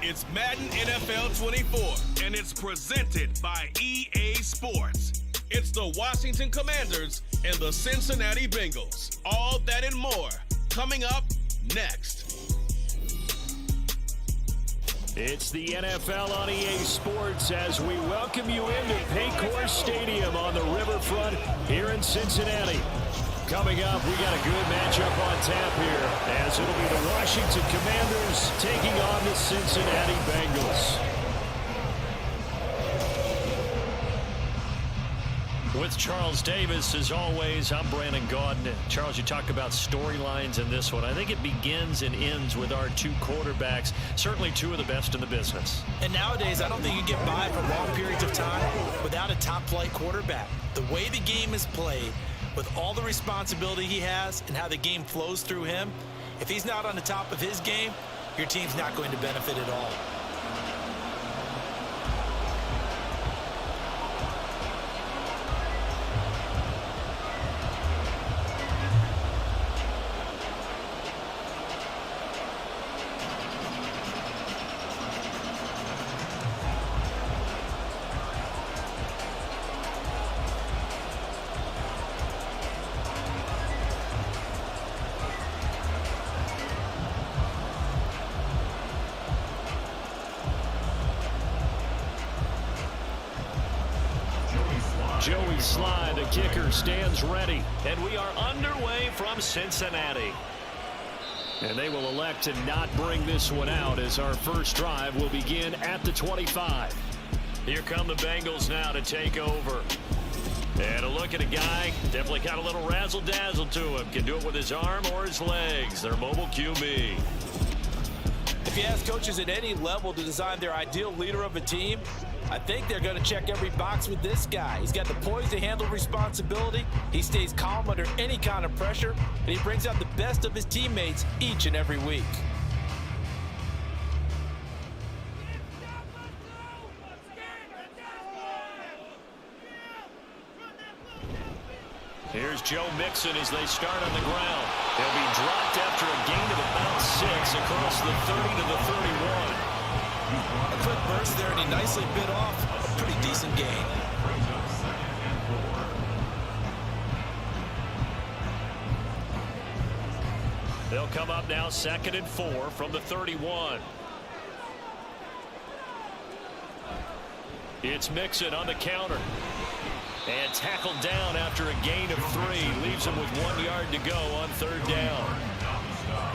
It's Madden NFL 24, and it's presented by EA Sports. It's the Washington Commanders and the Cincinnati Bengals. All that and more coming up next. It's the NFL on EA Sports as we welcome you into Paycor Stadium on the riverfront here in Cincinnati. Coming up, we got a good matchup on tap here as it'll be the Washington Commanders taking on the Cincinnati Bengals. With Charles Davis, as always, I'm Brandon Gaudin. Charles, you talk about storylines in this one. I think it begins and ends with our two quarterbacks, certainly two of the best in the business. And nowadays, I don't think you get by for long periods of time without a top-flight quarterback. The way the game is played, with all the responsibility he has and how the game flows through him, if he's not on the top of his game, your team's not going to benefit at all. Joey Sly, the kicker, stands ready. And we are underway from Cincinnati. And they will elect to not bring this one out as our first drive will begin at the 25. Here come the Bengals now to take over. And a look at a guy, definitely got a little razzle-dazzle to him. Can do it with his arm or his legs. Their mobile QB. If you ask coaches at any level to design their ideal leader of a team, I think they're going to check every box with this guy. He's got the poise to handle responsibility. He stays calm under any kind of pressure, and he brings out the best of his teammates each and every week. Here's Joe Mixon as they start on the ground. He'll be dropped after a gain of about 6 across the 30 to the 31. A quick burst there, and he nicely bit off a pretty decent gain. They'll come up now 2nd and 4 from the 31. It's Mixon on the counter. And tackled down after a gain of 3. Leaves him with 1 yard to go on 3rd down.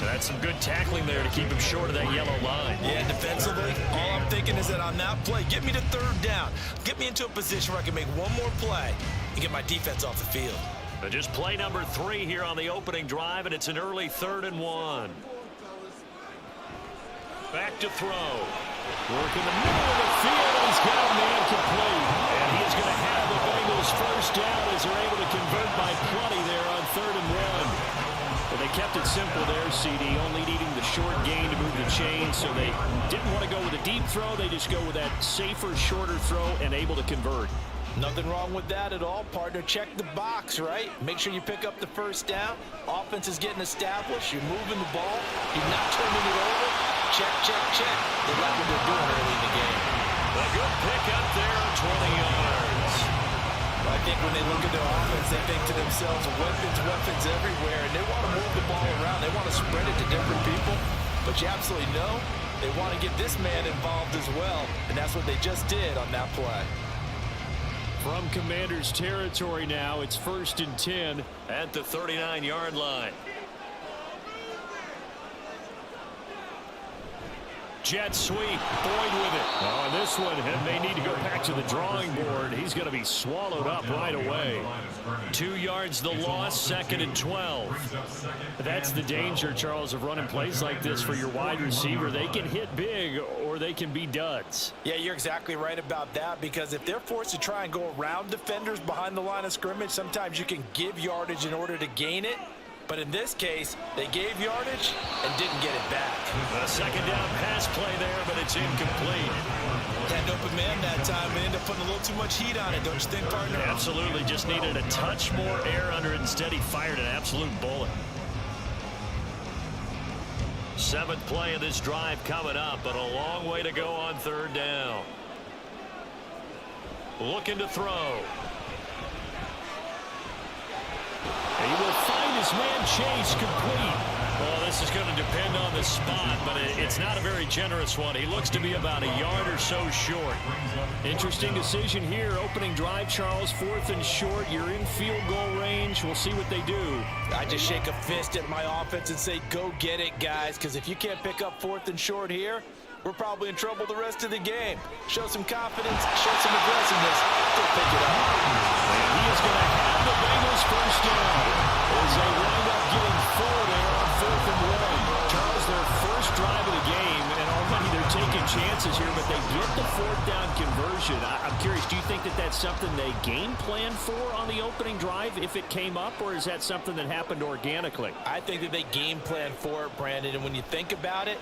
That's some good tackling there to keep him short of that yellow line. Yeah, defensively, all I'm thinking is that on that play, get me to 3rd down. Get me into a position where I can make one more play and get my defense off the field. But just play number 3 here on the opening drive, and it's an early 3rd and 1. Back to throw. Work in the middle of the field. He's got a man complete. And he is going to have the Bengals first down as they're able to convert by plenty there on 3rd and 1. But they kept it simple there, CD, only needing the short gain to move the chain, so they didn't want to go with a deep throw. They just go with that safer, shorter throw and able to convert. Nothing wrong with that at all, partner. Check the box, right? Make sure you pick up the first down. Offense is getting established. You're moving the ball. You're not turning it over. Check, check, check. They like what they're doing early in the game. A good pick up there, 20 yards. I think when they look at their offense, they think to themselves, weapons everywhere, and they want to move the ball around. They want to spread it to different people, but you absolutely know they want to get this man involved as well, and that's what they just did on that play. From Commanders territory now, it's 1st and 10 at the 39-yard line. Jet sweep, Boyd with it. Oh, this one, and they need to go back to the drawing board. He's going to be swallowed up right away. 2 yards the loss, 2nd and 12. That's the danger, Charles, of running plays like this for your wide receiver. They can hit big or they can be duds. Yeah, you're exactly right about that, because if they're forced to try and go around defenders behind the line of scrimmage, sometimes you can give yardage in order to gain it. But in this case, they gave yardage and didn't get it back. A 2nd down pass play there, but it's incomplete. Had an open man that time and ended up putting a little too much heat on it, don't you think, partner? Absolutely. Just needed a touch more air under it. Instead, he fired an absolute bullet. 7th play of this drive coming up, but a long way to go on 3rd down. Looking to throw. And he will find his man Chase complete. Well, this is going to depend on the spot, but it's not a very generous one. He looks to be about a yard or so short. Interesting decision here. Opening drive, Charles, 4th and short. You're in field goal range. We'll see what they do. I just shake a fist at my offense and say, go get it, guys, because if you can't pick up 4th and short here, we're probably in trouble the rest of the game. Show some confidence, show some aggressiveness. Go pick it up. And he is going to have the Bengals first down as they wind up getting 4 there on 4th and 1. Charles, their first drive of the game, and already they're taking chances here, but they get the 4th down conversion. I'm curious, do you think that that's something they game plan for on the opening drive if it came up, or is that something that happened organically? I think that they game plan for it, Brandon, and when you think about it,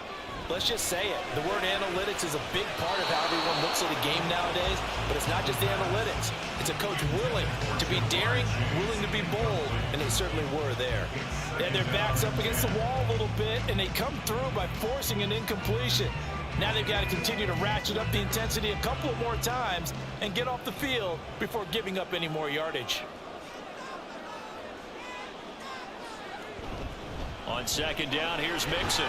let's just say it. The word analytics is a big part of how everyone looks at a game nowadays, but it's not just the analytics. It's a coach willing to be daring, willing to be bold, and they certainly were there. They had their backs up against the wall a little bit, and they come through by forcing an incompletion. Now they've got to continue to ratchet up the intensity a couple of more times and get off the field before giving up any more yardage. On 2nd down, here's Mixon.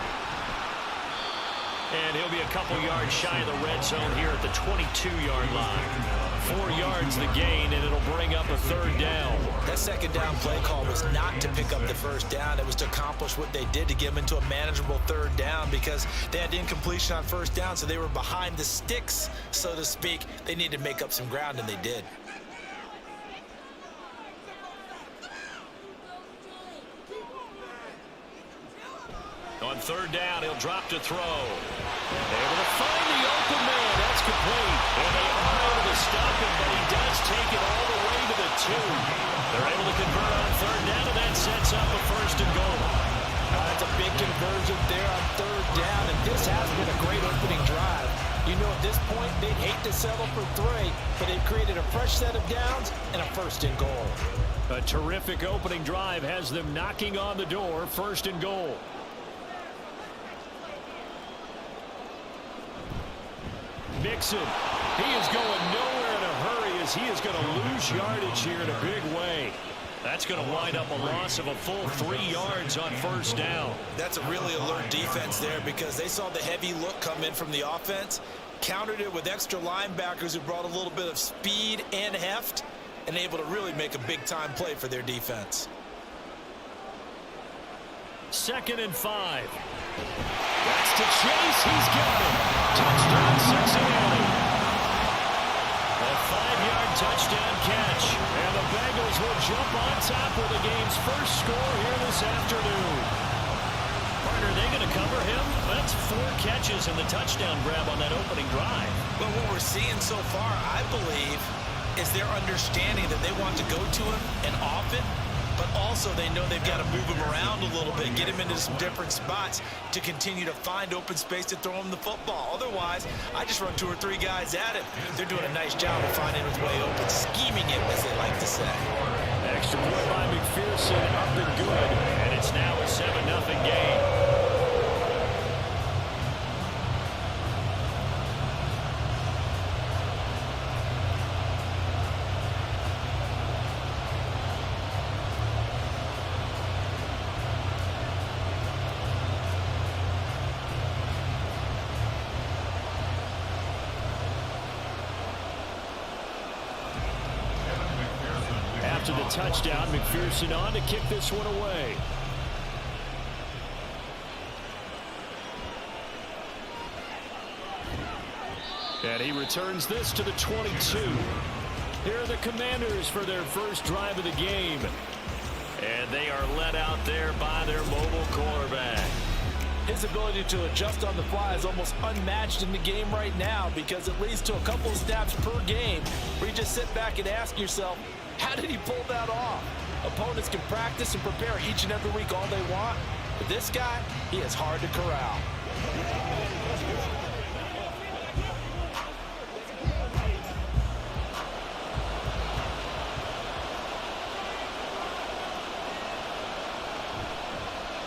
And he'll be a couple yards shy of the red zone here at the 22-yard line. 4 yards the gain, and it'll bring up a 3rd down. That 2nd down play call was not to pick up the 1st down. It was to accomplish what they did to get them into a manageable 3rd down because they had incompletion on 1st down, so they were behind the sticks, so to speak. They needed to make up some ground, and they did. On 3rd down, he'll drop to throw. Able to find the open man. That's complete. And they are able to stop him, but he does take it all the way to the 2. They're able to convert on 3rd down, and that sets up a 1st and goal. That's a big conversion there on 3rd down, and this has been a great opening drive. You know, at this point, they'd hate to settle for 3, but they've created a fresh set of downs and a 1st and goal. A terrific opening drive has them knocking on the door, 1st and goal. Mixon, he is going nowhere in a hurry as he is going to lose yardage here in a big way. That's going to wind up a loss of a full 3 yards on 1st down. That's a really alert defense there because they saw the heavy look come in from the offense, countered it with extra linebackers who brought a little bit of speed and heft, and able to really make a big-time play for their defense. 2nd and 5. That's to Chase. He's got it. Touchdown, Cincinnati. A 5-yard touchdown catch. And the Bengals will jump on top of the game's first score here this afternoon. Partner, are they going to cover him? That's 4 catches and the touchdown grab on that opening drive. Well, what we're seeing so far, I believe, is their understanding that they want to go to him and often, but also they know they've got to move him around a little bit, get him into some different spots to continue to find open space to throw him the football. Otherwise, I just run 2 or 3 guys at him. They're doing a nice job of finding his way open, scheming him, as they like to say. Extra point by McPherson, up and good, and it's now a 7-0 game. After the touchdown, McPherson on to kick this one away. And he returns this to the 22. Here are the Commanders for their first drive of the game. And they are led out there by their mobile quarterback. His ability to adjust on the fly is almost unmatched in the game right now because it leads to a couple of snaps per game where you just sit back and ask yourself, how did he pull that off? Opponents can practice and prepare each and every week all they want, but this guy, he is hard to corral.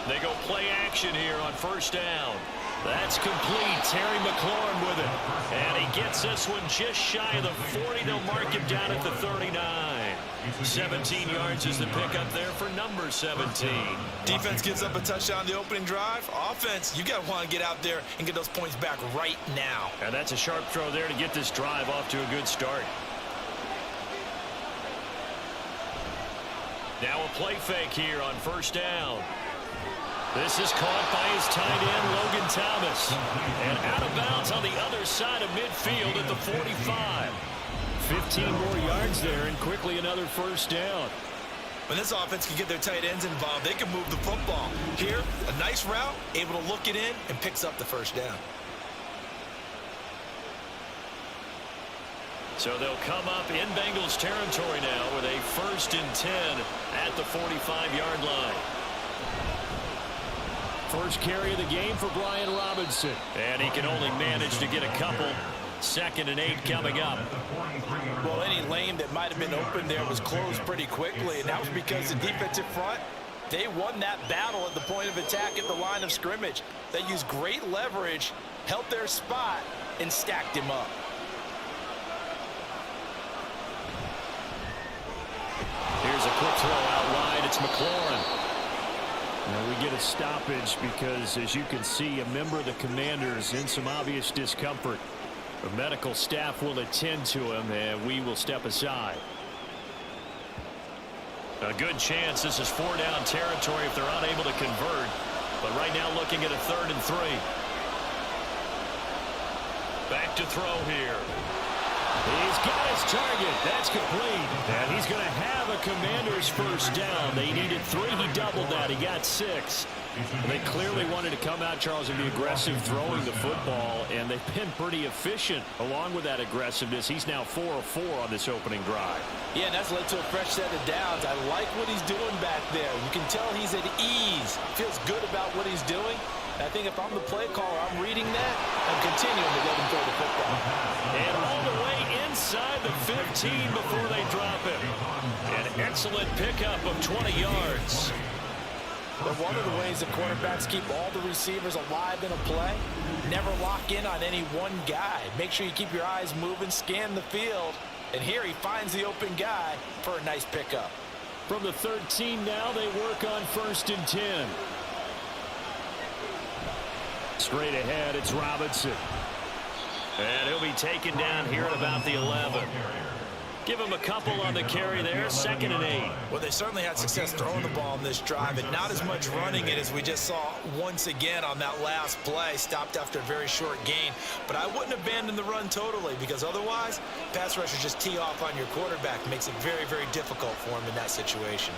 They go play action here on first down. That's complete. Terry McLaurin with it. And he gets this one just shy of the 40. They'll mark him down at the 39. 17 yards is the pickup there for number 17. Defense gives up a touchdown on the opening drive. Offense, you got to want to get out there and get those points back right now. And that's a sharp throw there to get this drive off to a good start. Now a play fake here on first down. This is caught by his tight end, Logan Thomas. And out of bounds on the other side of midfield at the 45. 15 more yards there and quickly another first down. When this offense can get their tight ends involved, they can move the football. Here, a nice route, able to look it in, and picks up the first down. So they'll come up in Bengals territory now with a 1st and 10 at the 45-yard line. First carry of the game for Brian Robinson. And he can only manage to get a couple. 2nd and 8 coming up. Well, any lane that might have been open there was closed pretty quickly, and that was because the defensive front, they won that battle at the point of attack at the line of scrimmage. They used great leverage, held their spot, and stacked him up. Here's a quick throw out wide. It's McLaurin. Now we get a stoppage because, as you can see, a member of the Commanders in some obvious discomfort. The medical staff will attend to him, and we will step aside. A good chance this is 4-down territory if they're unable to convert. But right now looking at a 3rd and 3. Back to throw here. He's got his target. That's complete. And he's going to have a Commander's first down. They needed 3. He doubled that. He got 6. They clearly wanted to come out, Charles, and be aggressive throwing the football, and they've been pretty efficient along with that aggressiveness. He's now 4 of 4 on this opening drive. Yeah, and that's led to a fresh set of downs. I like what he's doing back there. You can tell he's at ease. Feels good about what he's doing. I think if I'm the play caller, I'm reading that. I'm continuing to let him throw the football. And all the way inside the 15 before they drop him. An excellent pickup of 20 yards. But one of the ways the quarterbacks keep all the receivers alive in a play, never lock in on any one guy. Make sure you keep your eyes moving, scan the field. And here he finds the open guy for a nice pickup. From the 13 now, they work on 1st and 10. Straight ahead, it's Robinson. And he'll be taken down here at about the 11. Give him a couple on the carry there. 2nd and 8. Well, they certainly had success throwing the ball in this drive, and not as much running it as we just saw once again on that last play. Stopped after a very short gain. But I wouldn't abandon the run totally, because otherwise, pass rushers just tee off on your quarterback. It makes it very, very difficult for him in that situation.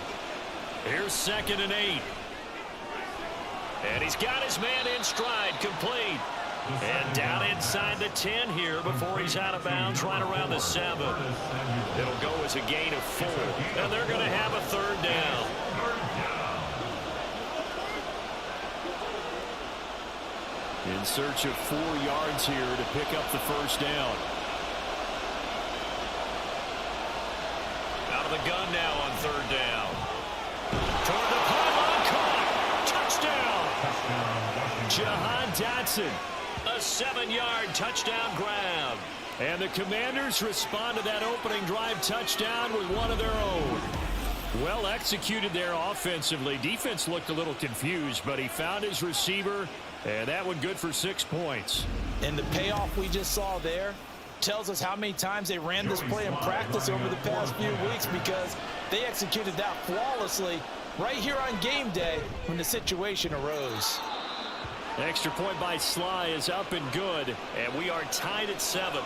Here's 2nd and 8. And he's got his man in stride, complete. And down inside the 10 here before he's out of bounds, right around the 7. It'll go as a gain of 4. And they're going to have a 3rd down. In search of 4 yards here to pick up the first down. Out of the gun now on 3rd down. Toward the pylon, caught. Touchdown. Jahan Dotson. A 7-yard touchdown grab. And the Commanders respond to that opening drive touchdown with one of their own. Well executed there offensively. Defense looked a little confused, but he found his receiver, and that one good for 6 points. And the payoff we just saw there tells us how many times they ran this play in practice over the past few weeks, because they executed that flawlessly right here on game day when the situation arose. Extra point by Sly is up and good, and we are tied at 7.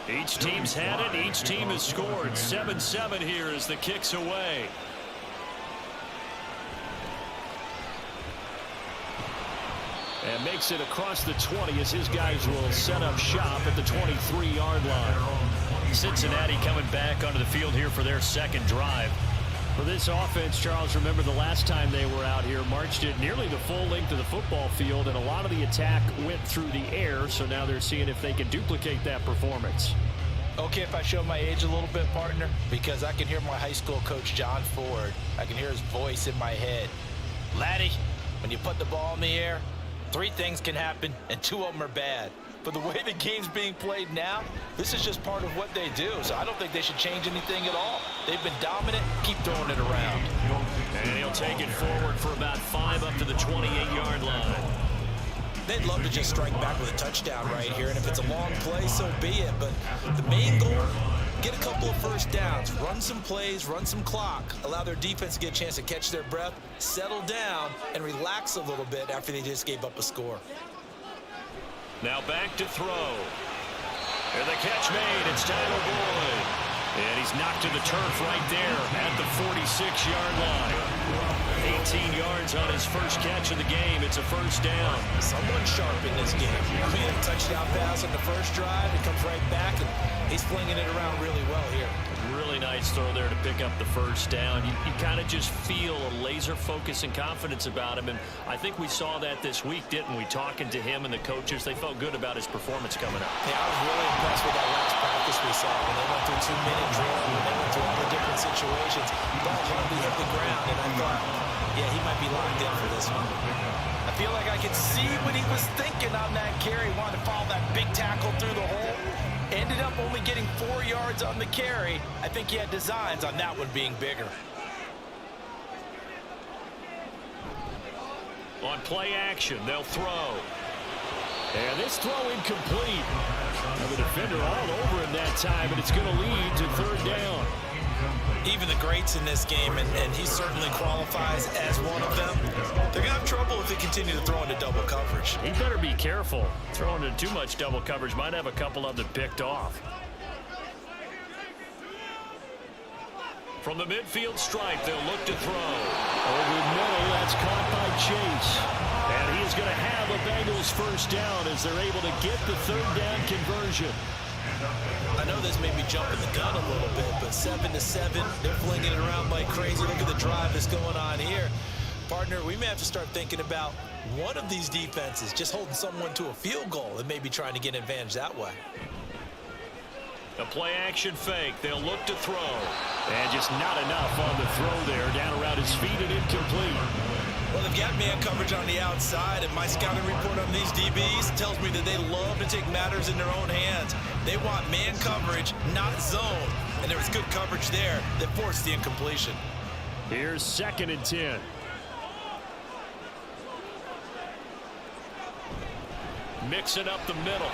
Each team's had it. Each team has scored. 7-7 here as the kick's away. And makes it across the 20 as his guys will set up shop at the 23-yard line. Cincinnati coming back onto the field here for their 2nd drive. For this offense, Charles, remember the last time they were out here, marched it nearly the full length of the football field, and a lot of the attack went through the air, so now they're seeing if they can duplicate that performance. Okay, if I show my age a little bit, partner, because I can hear my high school coach, John Ford. I can hear his voice in my head. Laddie, when you put the ball in the air, 3 things can happen, and 2 of them are bad. But the way the game's being played now, this is just part of what they do. So I don't think they should change anything at all. They've been dominant. Keep throwing it around. And he'll take it forward for about 5 up to the 28-yard line. They'd love to just strike back with a touchdown right here. And if it's a long play, so be it. But the main goal, get a couple of first downs, run some plays, run some clock, allow their defense to get a chance to catch their breath, settle down, and relax a little bit after they just gave up a score. Now back to throw. And the catch made. It's Tyler Boyd. And he's knocked to the turf right there at the 46-yard line. 18 yards on his first catch of the game. It's a first down. Someone sharp in this game. I mean, a touchdown pass on the first drive. It comes right back, and he's flinging it around really well here. Really nice throw there to pick up the first down. You kind of just feel a laser focus and confidence about him, and I think we saw that this week, didn't we? Talking to him and the coaches, they felt good about his performance coming up. Yeah, I was really impressed with that last practice we saw when they went through 2-minute drill, when they went through all the different situations. Ball hardly hit the ground, and I thought, yeah, he might be locked in for this one. I feel like I could see what he was thinking on that carry. He wanted to follow that big tackle through the hole. Ended up only getting 4 yards on the carry. I think he had designs on that one being bigger. On play action, they'll throw. And this throw incomplete. Now the defender all over him that time, and it's going to lead to 3rd down. Even the greats in this game, and he certainly qualifies as one of them, they're going to have trouble if they continue to throw into double coverage. He better be careful. Throwing into too much double coverage might have a couple of them picked off. From the midfield stripe, they'll look to throw. Over middle, that's caught by Chase. And he is going to have a Bengals first down as they're able to get the 3rd down conversion. I know this may be jumping the gun a little bit, but 7-7, they're flinging it around like crazy. Look at the drive that's going on here. Partner, we may have to start thinking about one of these defenses just holding someone to a field goal and maybe trying to get an advantage that way. A play-action fake. They'll look to throw. And just not enough on the throw there. Down around his feet and incomplete. Well, they've got man coverage on the outside, and my scouting report on these DBs tells me that they love to take matters in their own hands. They want man coverage, not zone. And there was good coverage there that forced the incompletion. Here's 2nd and 10. Mixing up the middle.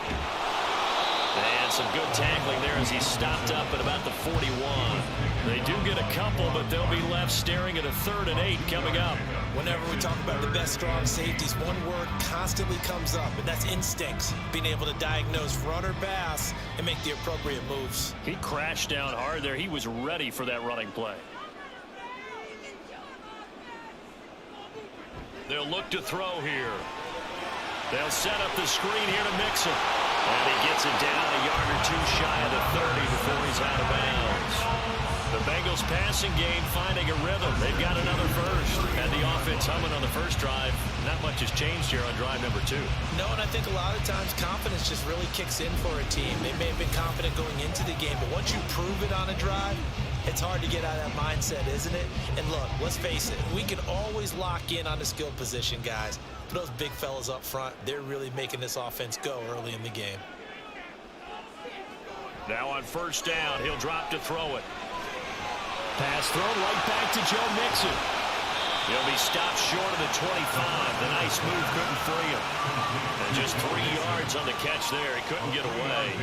And some good tackling there as he stopped up at about the 41. They do get a couple, but they'll be left staring at a 3rd and 8 coming up. Whenever we talk about the best strong safeties, one word constantly comes up, and that's instincts. Being able to diagnose run or pass and make the appropriate moves. He crashed down hard there. He was ready for that running play. They'll look to throw here. They'll set up the screen here to Mixon. And he gets it down a yard or 2 shy of the 30 before he's out of bounds. The Bengals passing game finding a rhythm. They've got another first. And the offense humming on the first drive. Not much has changed here on drive number 2. No, and I think a lot of times confidence just really kicks in for a team. They may have been confident going into the game, but once you prove it on a drive, it's hard to get out of that mindset, isn't it? And look, let's face it, we can always lock in on the skill position, guys. But those big fellas up front, they're really making this offense go early in the game. Now on first down, he'll drop to throw it. Pass thrown right back to Joe Mixon. He'll be stopped short of the 25. The nice move couldn't free him. And just 3 yards on the catch there. He couldn't get away.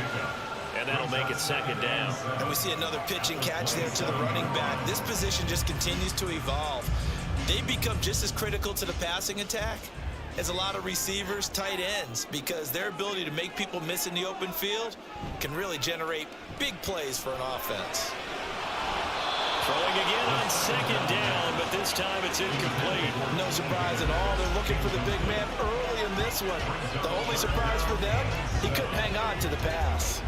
And that'll make it 2nd down. And we see another pitch and catch there to the running back. This position just continues to evolve. They become just as critical to the passing attack as a lot of receivers, tight ends, because their ability to make people miss in the open field can really generate big plays for an offense. Throwing again on 2nd down, but this time it's incomplete. No surprise at all. They're looking for the big man early in this one. The only surprise for them, he couldn't hang on to the pass.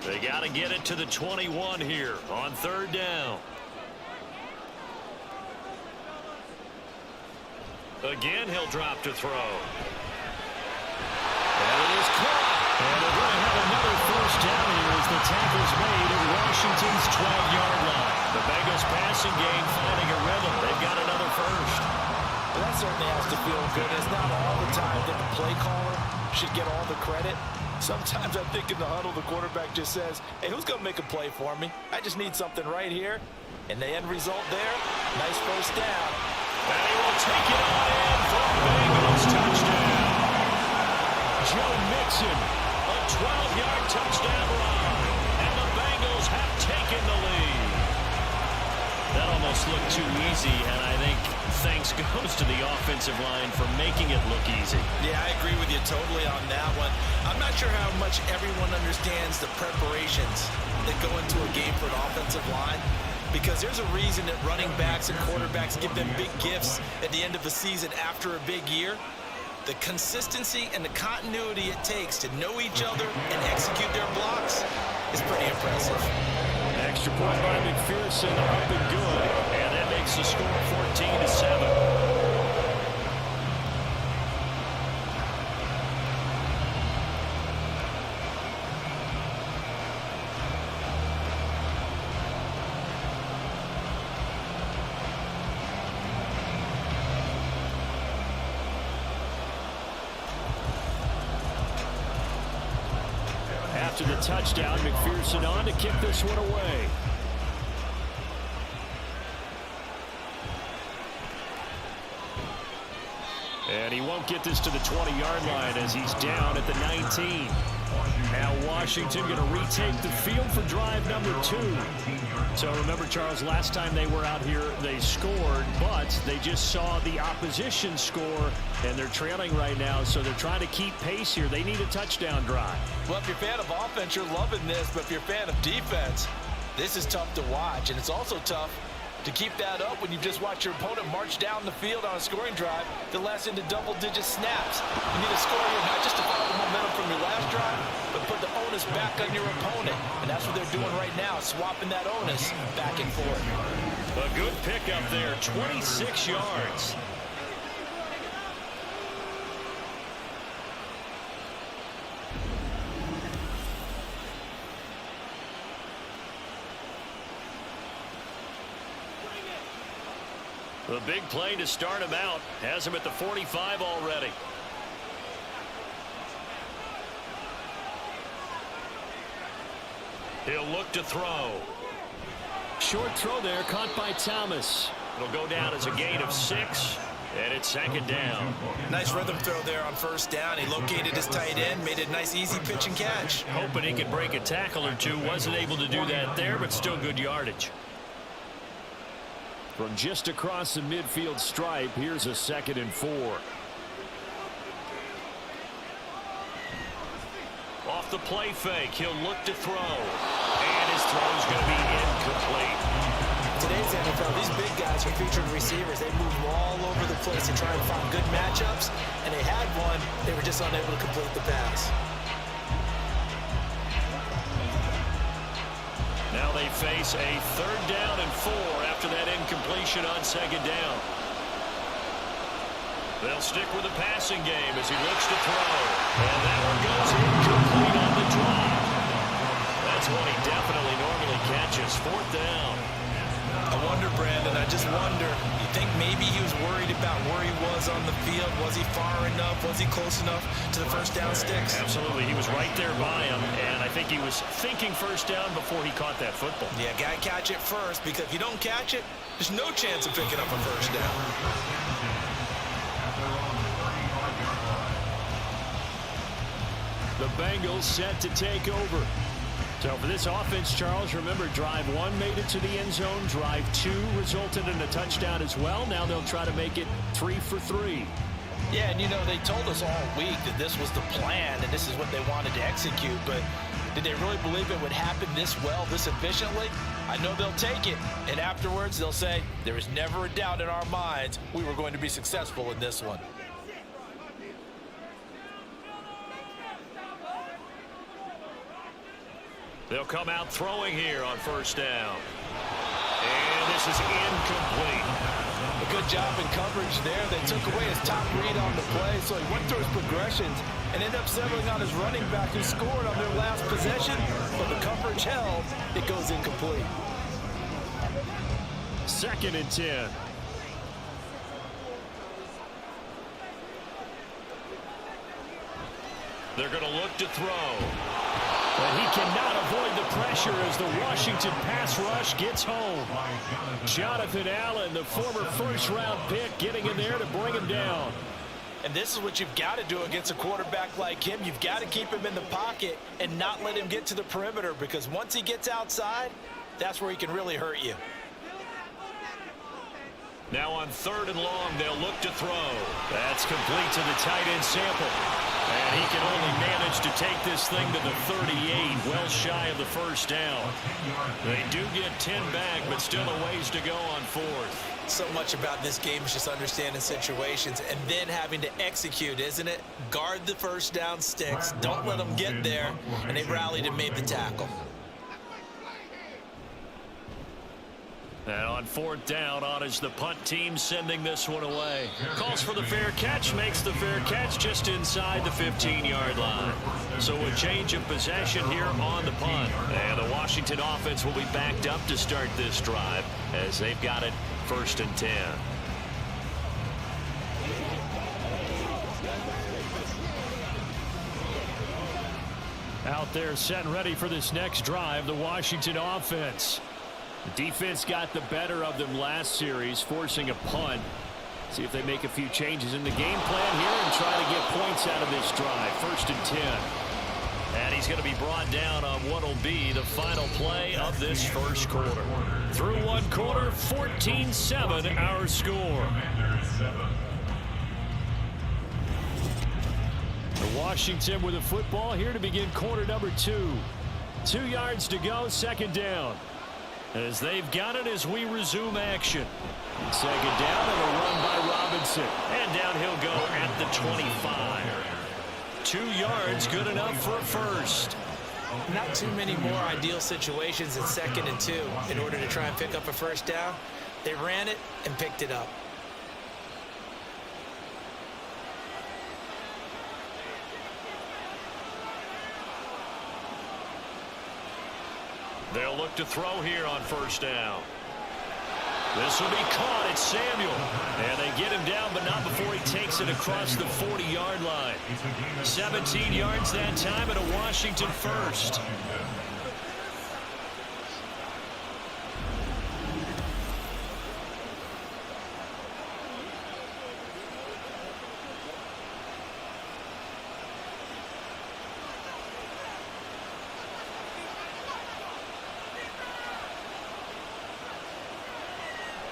They got to get it to the 21 here on 3rd down. Again, he'll drop to throw. And it is caught. And they're going to have another 1st down here as the tackle's made at Washington's 12-yard line. The Bengals passing game finding a rhythm. They've got another 1st. Well, that certainly has to feel good. It's not all the time that the play caller should get all the credit. Sometimes I think in the huddle, the quarterback just says, hey, who's going to make a play for me? I just need something right here. And the end result there, nice 1st down. And he will take it on in for a Bengals touchdown. Joe Mixon, a 12-yard touchdown run. And the Bengals have taken the lead. That almost looked too easy, and I think thanks goes to the offensive line for making it look easy. Yeah, I agree with you totally on that one. I'm not sure how much everyone understands the preparations that go into a game for an offensive line, because there's a reason that running backs and quarterbacks give them big gifts at the end of the season after a big year. The consistency and the continuity it takes to know each other and execute their blocks is pretty impressive. Extra point by McPherson, up and good, and that makes the score 14-7. After the touchdown, McPherson on to kick this one away. And he won't get this to the 20-yard line as he's down at the 19. Now Washington going to retake the field for drive number 2. So remember, Charles, last time they were out here, they scored, but they just saw the opposition score, and they're trailing right now, so they're trying to keep pace here. They need a touchdown drive. Well, if you're a fan of offense, you're loving this, but if you're a fan of defense, this is tough to watch, and it's also tough to keep that up when you just watch your opponent march down the field on a scoring drive that lasts into double-digit snaps. You need to score here not just to follow the momentum from your last drive, but put the onus back on your opponent. And that's what they're doing right now, swapping that onus back and forth. A good pickup there, 26 yards. The big play to start him out has him at the 45 already. He'll look to throw. Short throw there, caught by Thomas. It'll go down as a gain of 6, and it's 2nd down. Nice rhythm throw there on 1st down. He located his tight end, made a nice easy pitch and catch. Hoping he could break a tackle or two. Wasn't able to do that there, but still good yardage. From just across the midfield stripe, here's a 2nd and 4. Off the play fake, he'll look to throw. And his throw's going to be incomplete. Today's NFL, these big guys are featured receivers. They move all over the place to try and find good matchups. And they had one, they were just unable to complete the pass. Now they face a 3rd down and 4 after that incompletion on 2nd down. They'll stick with the passing game as he looks to throw. And that one goes incomplete on the drop. That's one he definitely normally catches. 4th down. I wonder, Brandon, I just wonder, you think maybe he was worried about where he was on the field? Was he far enough? Was he close enough to the 1st down sticks? Absolutely. He was right there by him, and I think he was thinking 1st down before he caught that football. Yeah, got to catch it first, because if you don't catch it, there's no chance of picking up a 1st down. The Bengals set to take over. So for this offense, Charles, remember, drive 1 made it to the end zone. Drive 2 resulted in a touchdown as well. Now they'll try to make it 3 for 3. Yeah, and you know, they told us all week that this was the plan and this is what they wanted to execute, but did they really believe it would happen this well, this efficiently? I know they'll take it, and afterwards they'll say, there was never a doubt in our minds we were going to be successful in this one. They'll come out throwing here on first down. And this is incomplete. A good job in coverage there. They took away his top read on the play, so he went through his progressions and ended up settling on his running back who scored on their last possession, but the coverage held. It goes incomplete. 2nd and 10. They're going to look to throw. But he cannot avoid the pressure as the Washington pass rush gets home. Jonathan Allen, the former first-round pick, getting in there to bring him down. And this is what you've got to do against a quarterback like him. You've got to keep him in the pocket and not let him get to the perimeter, because once he gets outside, that's where he can really hurt you. Now on 3rd and long, they'll look to throw. That's complete to the tight end Sample. And he can only manage to take this thing to the 38, well shy of the first down. They do get 10 back, but still a ways to go on 4th. So much about this game is just understanding situations and then having to execute, isn't it? Guard the first down sticks. Don't let them get there. And they rallied and made the tackle. And on 4th down, on is the punt team sending this one away. Calls for the fair catch, makes the fair catch just inside the 15-yard line. So a change of possession here on the punt. And the Washington offense will be backed up to start this drive as they've got it 1st and 10. Out there set and ready for this next drive, the Washington offense. The defense got the better of them last series, forcing a punt. See if they make a few changes in the game plan here and try to get points out of this drive. 1st and 10. And he's going to be brought down on what will be the final play of this first quarter. Through one quarter, 14-7 our score. The Washington with the football here to begin quarter number 2. 2 yards to go, 2nd down. As they've got it as we resume action. 2nd down and a run by Robinson. And down he'll go at the 25. 2 yards, good enough for a first. Not too many more ideal situations at 2nd and 2 in order to try and pick up a first down. They ran it and picked it up. They'll look to throw here on 1st down. This will be caught. It's Samuel. And they get him down, but not before he takes it across the 40-yard line. 17 yards that time and a Washington first.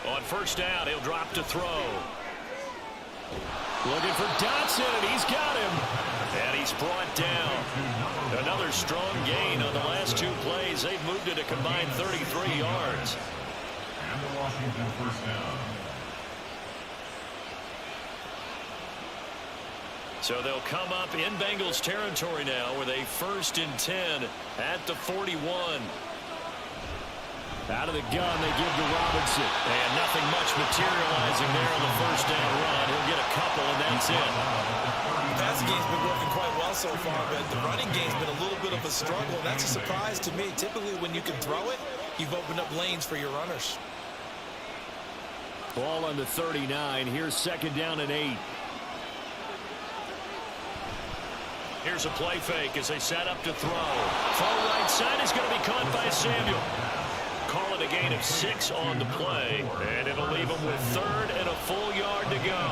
On 1st down, he'll drop to throw. Looking for Dotson, and he's got him. And he's brought down. Another strong gain on the last 2 plays. They've moved it a combined 33 yards. And the Washington 1st down. So they'll come up in Bengals territory now with a 1st and 10 at the 41. Out of the gun, they give to Robinson. And nothing much materializing there on the 1st down run. He'll get a couple, and that's it. The passing game's been working quite well so far, but the running game's been a little bit of a struggle. That's a surprise to me. Typically, when you can throw it, you've opened up lanes for your runners. Ball on the 39. Here's 2nd down and 8. Here's a play fake as they set up to throw. Far right side is going to be caught by Samuel. Call it a gain of 6 on the play, and it'll leave him with 3rd and a full yard to go.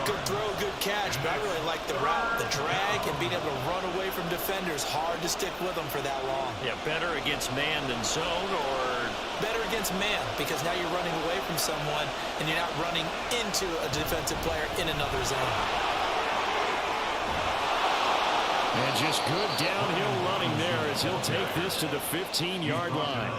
Good throw, good catch, but I really like the route, the drag, and being able to run away from defenders. Hard to stick with them for that long. Yeah, better against man than zone, or better against man, because now you're running away from someone, and you're not running into a defensive player in another zone. And just good downhill running there as he'll take this to the 15-yard line.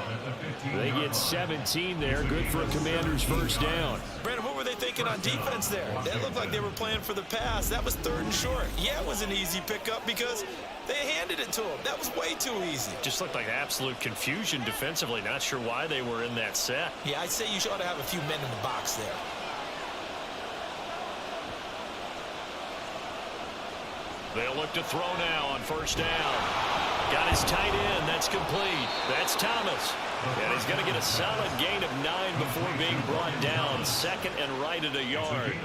They get 17 there. Good for a Commanders first down. Brandon, what were they thinking on defense there? They looked like they were playing for the pass. That was 3rd and short. Yeah, it was an easy pickup because they handed it to him. That was way too easy. Just looked like absolute confusion defensively. Not sure why they were in that set. Yeah, I'd say you ought to have a few men in the box there. They'll look to throw now on first down. Got his tight end. That's complete. That's Thomas. And he's going to get a solid gain of 9 before being brought down. 2nd and right at a yard.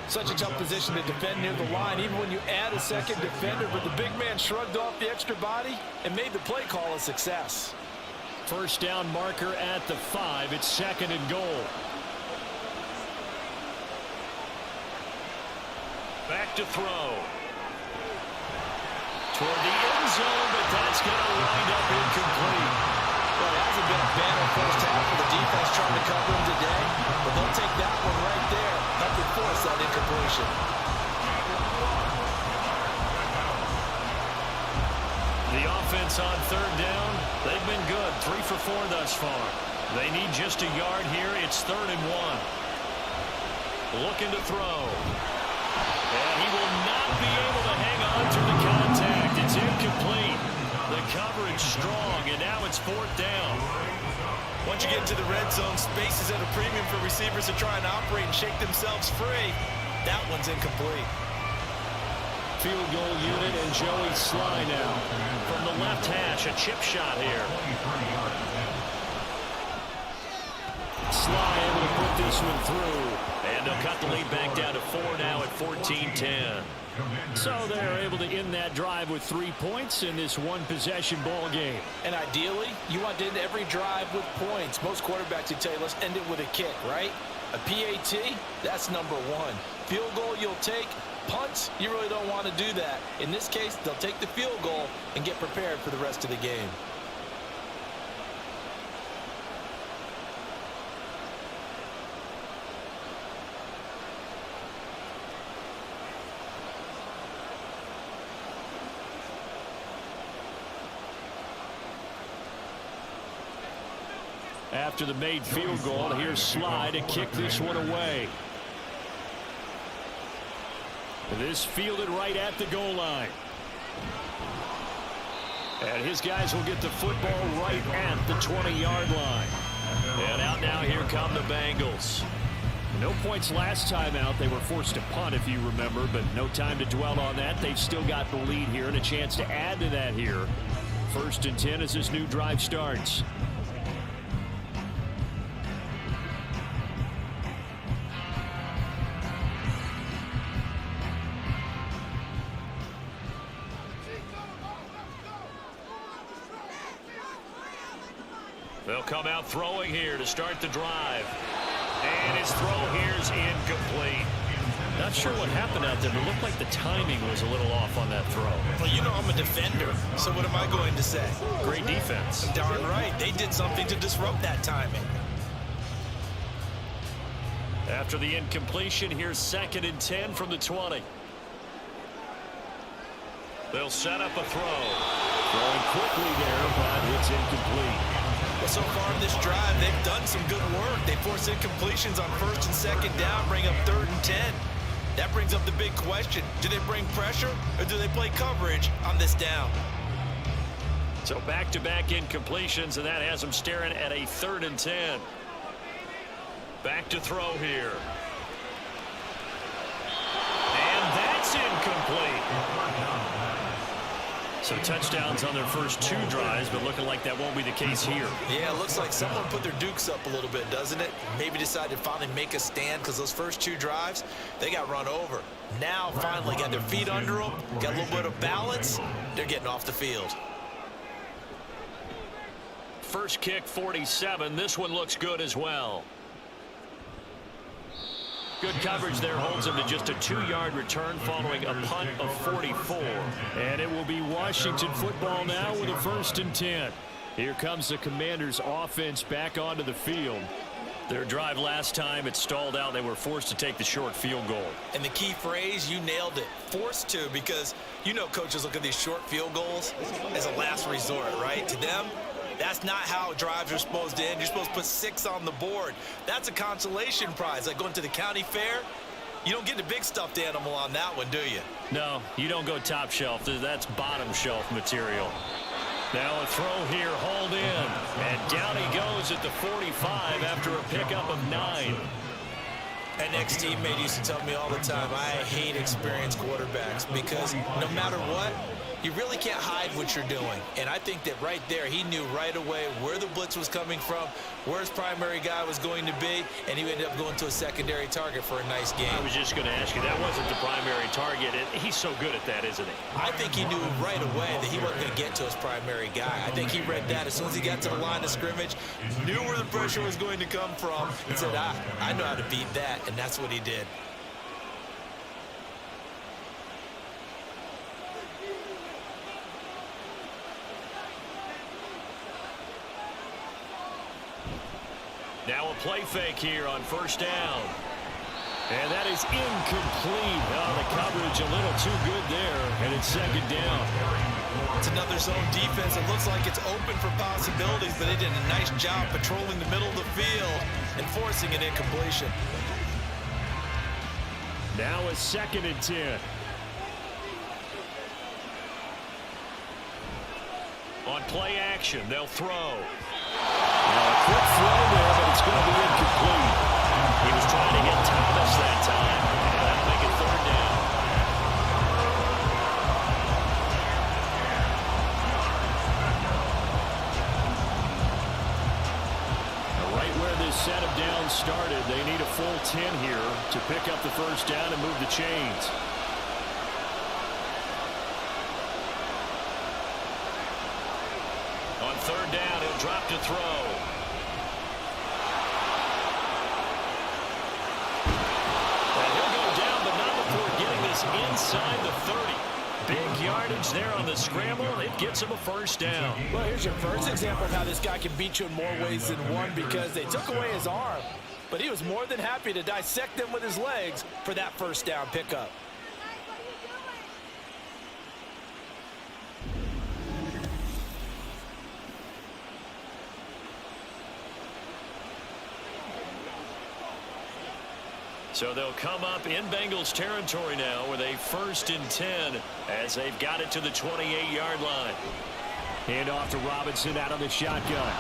Such a tough position to defend near the line, even when you add a second defender. But the big man shrugged off the extra body and made the play call a success. First down marker at the 5. It's 2nd and goal. Back to throw. Toward the end zone, but that's going to wind up incomplete. Well, it hasn't been a banner first half for the defense trying to cover him today, but they'll take that one right there, helping force that incompletion. The offense on 3rd down, they've been good. 3 for 4 thus far. They need just a yard here. It's 3rd and 1. Looking to throw. And he will not be able to hang on through the contact. It's incomplete. The coverage strong, and now it's 4th down. Once you get into the red zone, space is at a premium for receivers to try and operate and shake themselves free. That one's incomplete. Field goal unit and Joey Sly now. From the left hash, a chip shot here. Sly able to put this one through. And they'll cut the lead back down to 4 now at 14-10. So they're able to end that drive with 3 points in this one-possession ball game. And ideally, you want to end every drive with points. Most quarterbacks would tell you, let's end it with a kick, right? A PAT, that's number 1. Field goal you'll take. Punts, you really don't want to do that. In this case, they'll take the field goal and get prepared for the rest of the game. After the made field goal, here's Sly to kick this one away. This fielded right at the goal line. And his guys will get the football right at the 20-yard line. And out now, here come the Bengals. No points last time out. They were forced to punt, if you remember, but no time to dwell on that. They've still got the lead here and a chance to add to that here. 1st and 10 as this new drive starts. They'll come out throwing here to start the drive. And his throw here's incomplete. Not sure what happened out there, but it looked like the timing was a little off on that throw. Well, you know I'm a defender, so what am I going to say? Great defense. Darn right. They did something to disrupt that timing. After the incompletion, here's 2nd and 10 from the 20. They'll set up a throw. Throwing quickly there, but it's incomplete. Well, so far in this drive, they've done some good work. They force incompletions on 1st and 2nd down, bring up 3rd and 10. That brings up the big question. Do they bring pressure or do they play coverage on this down? So back-to-back incompletions, and that has them staring at a 3rd and 10. Back to throw here. And that's incomplete. So touchdowns on their first 2 drives, but looking like that won't be the case here. Yeah, it looks like someone put their dukes up a little bit, doesn't it? Maybe decided to finally make a stand because those first 2 drives, they got run over. Now finally got their feet under them, got a little bit of balance. They're getting off the field. First kick, 47. This one looks good as well. Good coverage there holds him to just a 2-yard return following a punt of 44. And it will be Washington football now with a 1st and 10. Here comes the Commanders offense back onto the field. Their drive last time, it stalled out. They were forced to take the short field goal. And the key phrase, you nailed it, forced to, because you know coaches look at these short field goals as a last resort, right? To them, that's not how drives are supposed to end. You're supposed to put 6 on the board. That's a consolation prize. Like going to the county fair, you don't get the big stuffed animal on that one, do you? No, you don't go top shelf. That's bottom shelf material. Now a throw here, hauled in. And down he goes at the 45 after a pickup of 9. An ex-teammate used to tell me all the time, I hate experienced quarterbacks because no matter what, you really can't hide what you're doing. And I think that right there, he knew right away where the blitz was coming from, where his primary guy was going to be, and he ended up going to a secondary target for a nice game. I was just going to ask you, that wasn't the primary target. He's so good at that, isn't he? I think he knew right away that he wasn't going to get to his primary guy. I think he read that as soon as he got to the line of scrimmage, knew where the pressure was going to come from, and said, I know how to beat that, and that's what he did. Now a play fake here on first down. And that is incomplete. Oh, the coverage a little too good there, and it's second down. It's another zone defense. It looks like it's open for possibilities, but they did a nice job patrolling the middle of the field and forcing an incompletion. Now a 2nd and 10. On play action, they'll throw. Now a quick throw there, but it's going to be incomplete. He was trying to get Thomas that time, and that'll make it 3rd down. Right where this set of downs started, they need a full 10 here to pick up the first down and move the chains. On 3rd down, he'll drop to throw. And he'll go down, but not before getting this inside the 30. Big yardage there on the scramble. It gets him a first down. Well, here's your first example of how this guy can beat you in more ways than one, because they took away his arm, but he was more than happy to dissect them with his legs for that first down pickup. So they'll come up in Bengals territory now with a 1st and 10 as they've got it to the 28-yard line. Hand off to Robinson out of the shotgun.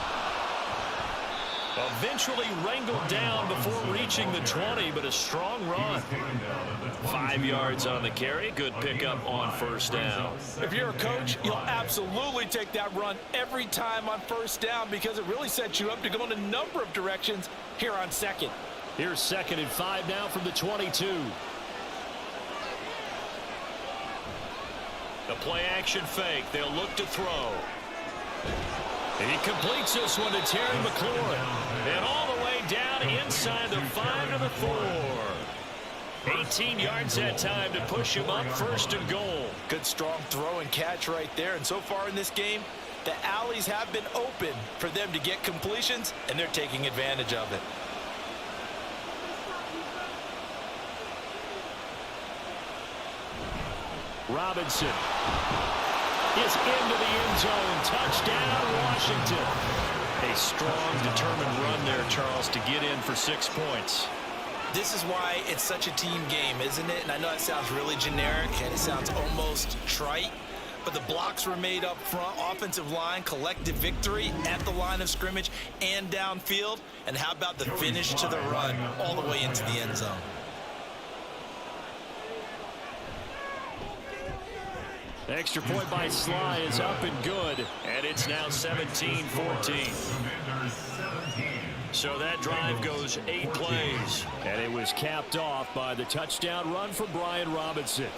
Eventually wrangled down before reaching the 20, but a strong run. 5 yards on the carry. Good pickup on first down. If you're a coach, you'll absolutely take that run every time on first down because it really sets you up to go in a number of directions here on 2nd. Here's 2nd and 5 now from the 22. The play action fake. They'll look to throw. And he completes this one to Terry McLaurin. And all the way down inside the 5 to the 4. 18 yards that time to push him up 1st and goal. Good strong throw and catch right there. And so far in this game, the alleys have been open for them to get completions, and they're taking advantage of it. Robinson is into the end zone. Touchdown, Washington. A strong, determined run there, Charles, to get in for 6 points. This is why it's such a team game, isn't it? And I know it sounds really generic and it sounds almost trite, but the blocks were made up front, offensive line, collective victory at the line of scrimmage and downfield. And how about the finish to the run all the way into the end zone? Extra point by Sly is up and good, and it's now 17-14. So that drive goes 8 plays, and it was capped off by the touchdown run from Brian Robinson.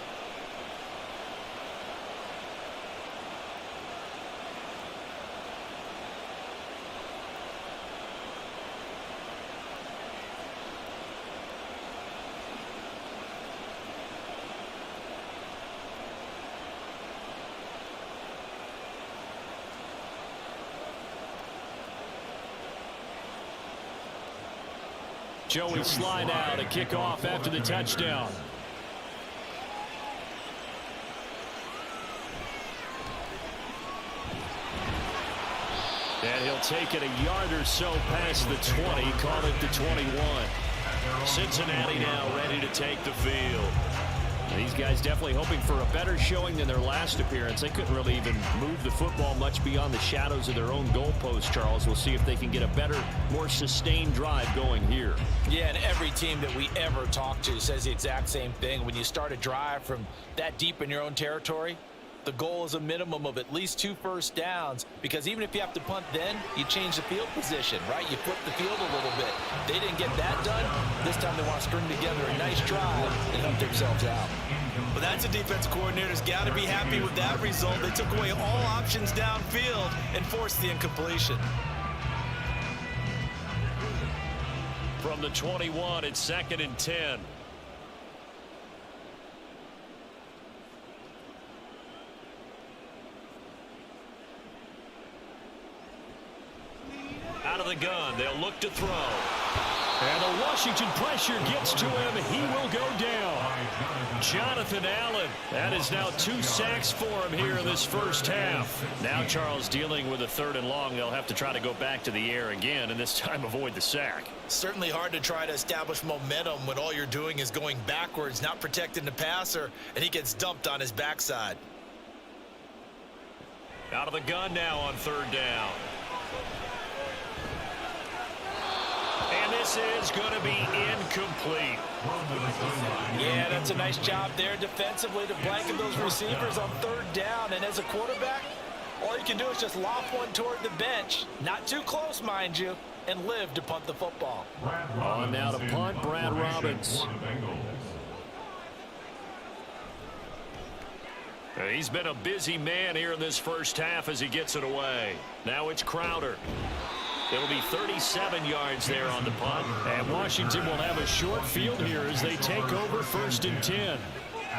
Joey slide out, a kickoff after the touchdown. And he'll take it a yard or so past the 20, call it the 21. Cincinnati now ready to take the field. These guys definitely hoping for a better showing than their last appearance. They couldn't really even move the football much beyond the shadows of their own goalpost, Charles. We'll see if they can get a better, more sustained drive going here. Yeah, and every team that we ever talk to says the exact same thing. When you start a drive from that deep in your own territory, the goal is a minimum of at least 2 first downs, because even if you have to punt then, you change the field position, right? You flip the field a little bit. They didn't get that done. This time they want to string together a nice drive and help themselves out. Well, that's a defense coordinator's got to be happy with that result. They took away all options downfield and forced the incompletion. From the 21, it's 2nd and 10. Out of the gun, they'll look to throw. And the Washington pressure gets to him. He will go down. Jonathan Allen. That is now 2 sacks for him here in this first half. Now Charles dealing with a 3rd and long. They'll have to try to go back to the air again, and this time avoid the sack. Certainly hard to try to establish momentum when all you're doing is going backwards, not protecting the passer, and he gets dumped on his backside. Out of the gun now on 3rd down. And this is going to be incomplete. Yeah, that's a nice job there defensively to blanket those receivers on 3rd down. And as a quarterback, all you can do is just loft one toward the bench. Not too close, mind you, and live to punt the football. On now to punt, Brad Robbins. He's been a busy man here in this first half as he gets it away. Now it's Crowder. It'll be 37 yards there on the punt. And Washington will have a short field here as they take over 1st and 10.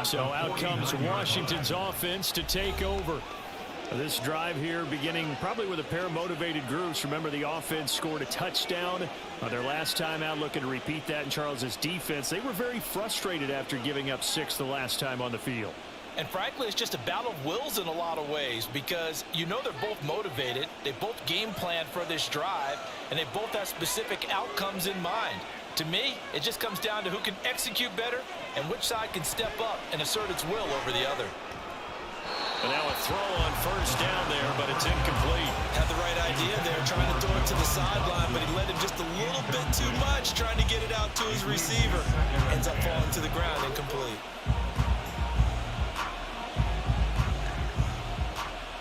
So out comes Washington's offense to take over. This drive here beginning probably with a pair of motivated groups. Remember, the offense scored a touchdown their last time out, looking to repeat that in Charles's defense. They were very frustrated after giving up 6 the last time on the field. And frankly, it's just a battle of wills in a lot of ways, because you know they're both motivated, they both game plan for this drive, and they both have specific outcomes in mind. To me, it just comes down to who can execute better and which side can step up and assert its will over the other. And now a throw on 1st down there, but it's incomplete. Had the right idea there, trying to throw it to the sideline, but he led him just a little bit too much, trying to get it out to his receiver. Ends up falling to the ground, incomplete.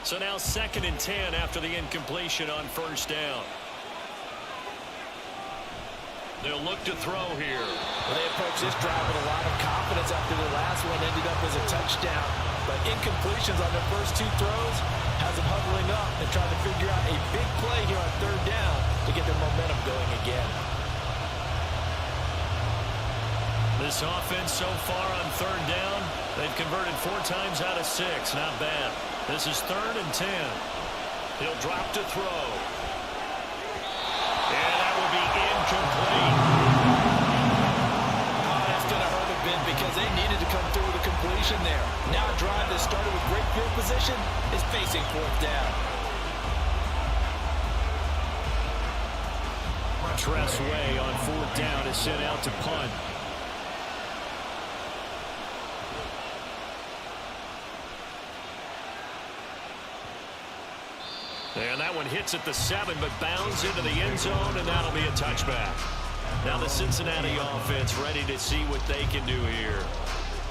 So now 2nd and 10 after the incompletion on 1st down. They'll look to throw here. Well, they approach this drive with a lot of confidence after the last one ended up as a touchdown. But incompletions on their first 2 throws has them huddling up and trying to figure out a big play here on 3rd down to get their momentum going again. This offense so far on 3rd down, they've converted 4 times out of 6. Not bad. This is 3rd and 10. He'll drop to throw. And that will be incomplete. Oh, that's going to hurt a bit because they needed to come through with a completion there. Now a drive that started with great field position is facing 4th down. Tress Way on 4th down is sent out to punt. And that one hits at the 7, but bounds into the end zone, and that'll be a touchback. Now the Cincinnati offense ready to see what they can do here.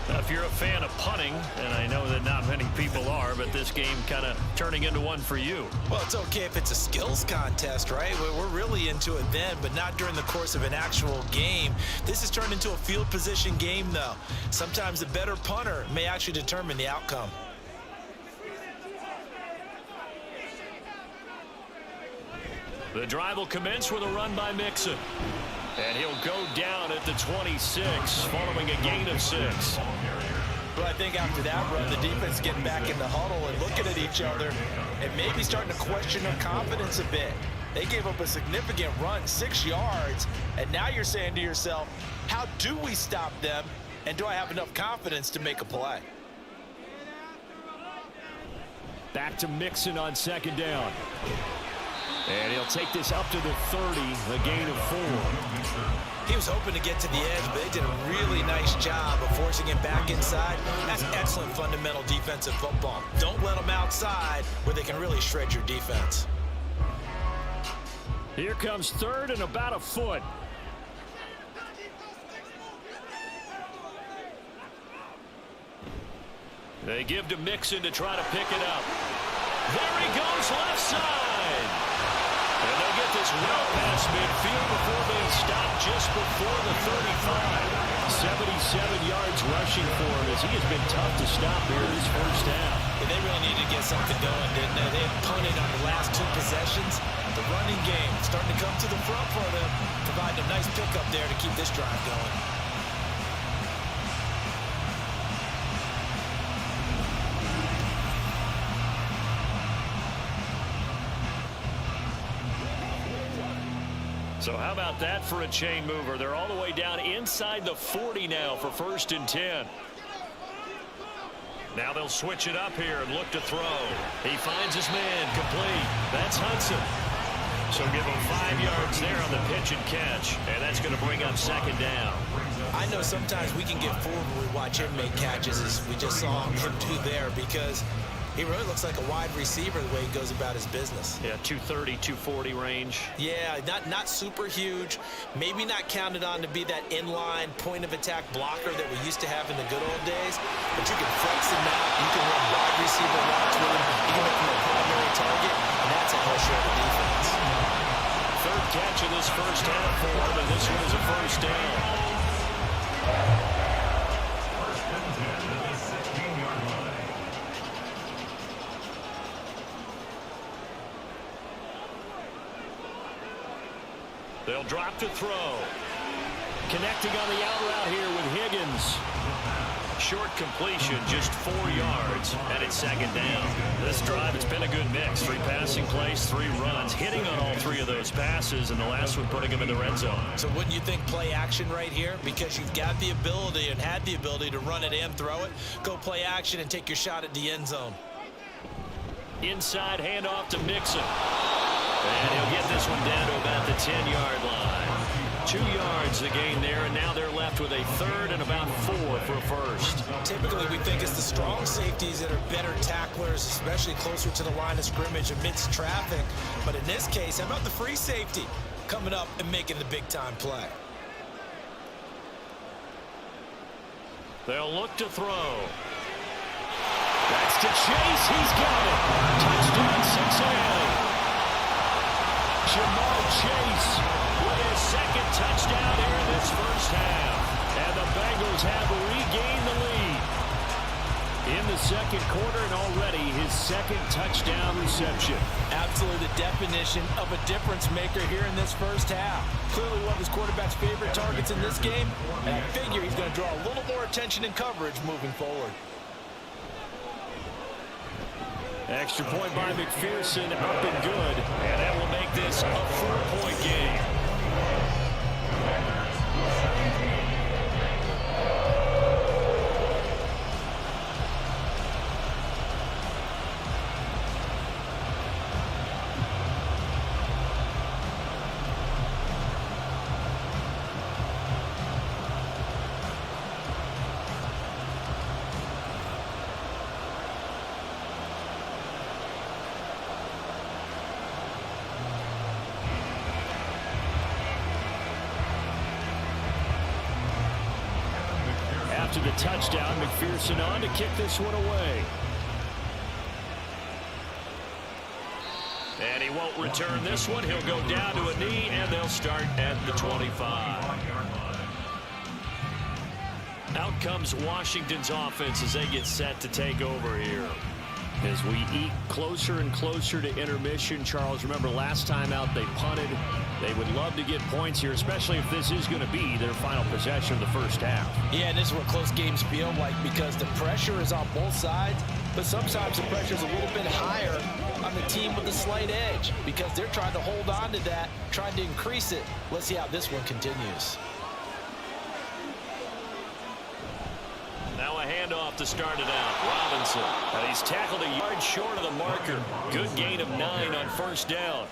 Now, if you're a fan of punting, and I know that not many people are, but this game kind of turning into one for you. Well, it's okay if it's a skills contest, right? We're really into it then, but not during the course of an actual game. This has turned into a field position game, though. Sometimes the better punter may actually determine the outcome. The drive will commence with a run by Mixon. And he'll go down at the 26, following a gain of 6. But I think after that run, the defense getting back in the huddle and looking at each other and maybe starting to question their confidence a bit. They gave up a significant run, 6 yards, and now you're saying to yourself, how do we stop them, and do I have enough confidence to make a play? Back to Mixon on second down. And he'll take this up to the 30, a gain of 4. He was hoping to get to the edge, but they did a really nice job of forcing him back inside. That's excellent fundamental defensive football. Don't let them outside where they can really shred your defense. Here comes third and about a foot. They give to Mixon to try to pick it up. There he goes, left side. And they'll get this well past midfield before they stop just before the 35. 77 yards rushing for him as he has been tough to stop here in his first half. Yeah, they really needed to get something going, didn't they? They had punted on the last 2 possessions. The running game starting to come to the front for them, providing a nice pickup there to keep this drive going. So how about that for a chain mover? They're all the way down inside the 40 now for 1st and 10. Now they'll switch it up here and look to throw. He finds his man, complete. That's Hudson. So give him 5 yards there on the pitch and catch, and that's going to bring up second down. I know sometimes we can get fooled when we watch him make catches, as we just saw him do there, because he really looks like a wide receiver the way he goes about his business. Yeah, 230, 240 range. Yeah, not super huge. Maybe not counted on to be that inline point-of-attack blocker that we used to have in the good old days. But you can flex him out. You can run wide receiver routes with him. You can make him a primary target, and that's how he'll show the defense. Third catch of this first half for him, and this one is a first down. They'll drop to throw. Connecting on the out route here with Higgins. Short completion, just 4 yards, and it's second down. This drive, it's been a good mix. 3 passing plays, 3 runs, hitting on all 3 of those passes, and the last one putting him in the red zone. So wouldn't you think play action right here? Because you've got the ability and had the ability to run it and throw it. Go play action and take your shot at the end zone. Inside handoff to Mixon. And he'll get this one down to about the 10-yard line. 2 yards the gain there, and now they're left with a 3rd and about 4 for a first. Typically, we think it's the strong safeties that are better tacklers, especially closer to the line of scrimmage amidst traffic. But in this case, how about the free safety coming up and making the big-time play? They'll look to throw. That's to Chase. He's got it. Touchdown, Cincinnati. Jamell Chase with his 2nd touchdown here in this first half. And the Bengals have regained the lead in the 2nd quarter, and already his 2nd touchdown reception. Absolutely the definition of a difference maker here in this first half. Clearly one of his quarterback's favorite targets in this game, and I figure he's going to draw a little more attention and coverage moving forward. Extra point by McPherson, up and good, and that will make this a 4-point game. After the touchdown, McPherson on to kick this one away. And he won't return this one. He'll go down to a knee, and they'll start at the 25. Out comes Washington's offense as they get set to take over here. As we eat closer and closer to intermission, Charles, remember last time out they punted. They would love to get points here, especially if this is going to be their final possession of the first half. Yeah, and this is what close games feel like because the pressure is on both sides, but sometimes the pressure is a little bit higher on on the team with a slight edge because they're trying to hold on to that, trying to increase it. Let's see how this one continues. Now a handoff to start it out. Robinson. And he's tackled a yard short of the marker. Good gain of 9 on first down.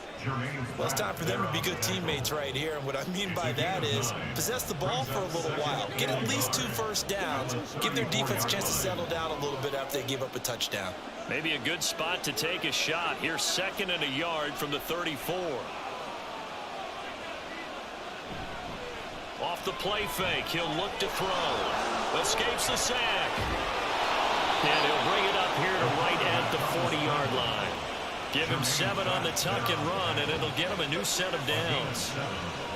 Well, it's time for them to be good teammates right here. And what I mean by that is possess the ball for a little while. Get at least 2 first downs. Give their defense a chance to settle down a little bit after they give up a touchdown. Maybe a good spot to take a shot. Here's 2nd and a yard from the 34. Off the play fake. He'll look to throw. Escapes the sack. And he'll bring it up here to right at the 40-yard line. Give him 7 on the tuck and run, and it'll get him a new set of downs.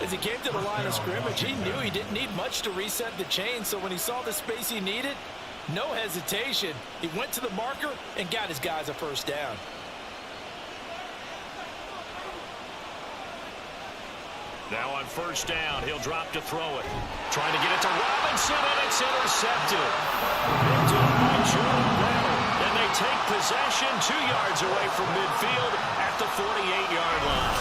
As he came to the line of scrimmage, he knew he didn't need much to reset the chain, so when he saw the space he needed, no hesitation. He went to the marker and got his guys a first down. Now on first down, he'll drop to throw it. Trying to get it to Robinson, and it's intercepted. Picked up by Jamell. And they take possession 2 yards away from midfield at the 48-yard line.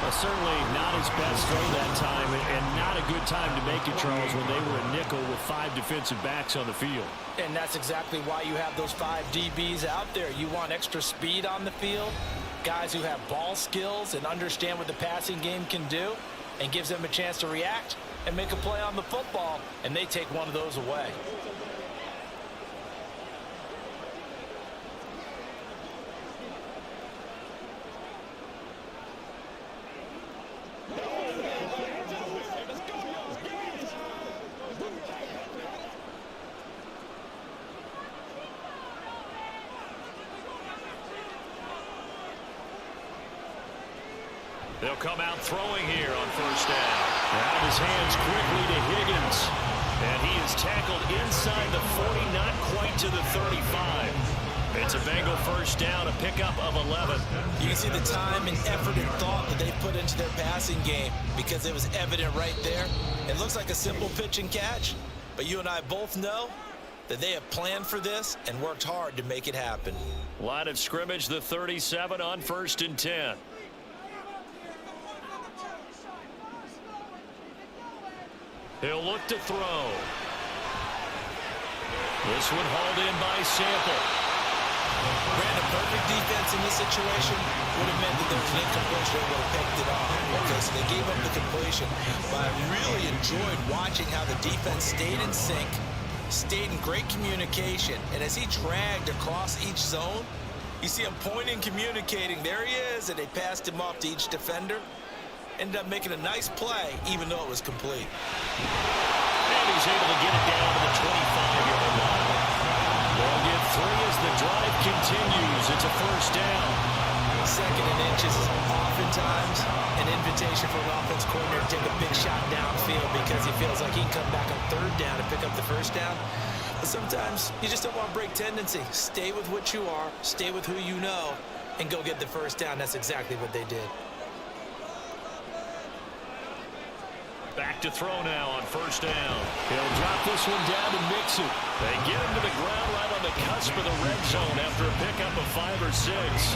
Well, certainly not his best throw that time, and not a good time to make it, Charles, when they were a nickel with 5 defensive backs on the field. And that's exactly why you have those 5 DBs out there. You want extra speed on the field, guys who have ball skills and understand what the passing game can do, and gives them a chance to react and make a play on the football, and they take one of those away. They'll come out throwing here on first down. Out of his hands quickly to Higgins. And he is tackled inside the 40, not quite to the 35. It's a Bengal first down, a pickup of 11. You can see the time and effort and thought that they put into their passing game because it was evident right there. It looks like a simple pitch and catch, but you and I both know that they have planned for this and worked hard to make it happen. Line of scrimmage, the 37 on 1st and 10. He'll look to throw. This one hauled in by Sample. Brandon, perfect defense in this situation would have meant that there was an incompletion. They would have picked it off. Okay, so they gave up the completion. But I really enjoyed watching how the defense stayed in sync, stayed in great communication. And as he dragged across each zone, you see him pointing, communicating. There he is, and they passed him off to each defender. Ended up making a nice play, even though it was complete. And he's able to get it down to the 25-yard line. They'll get 3 as the drive continues. It's a first down. 2nd and inches is oftentimes an invitation for an offense coordinator to take a big shot downfield because he feels like he can come back on 3rd down and pick up the first down. But sometimes you just don't want to break tendency. Stay with what you are, stay with who you know, and go get the first down. That's exactly what they did. Back to throw now on first down. He'll drop this one down to Mixon. They get him to the ground right on the cusp of the red zone after a pickup of 5 or 6.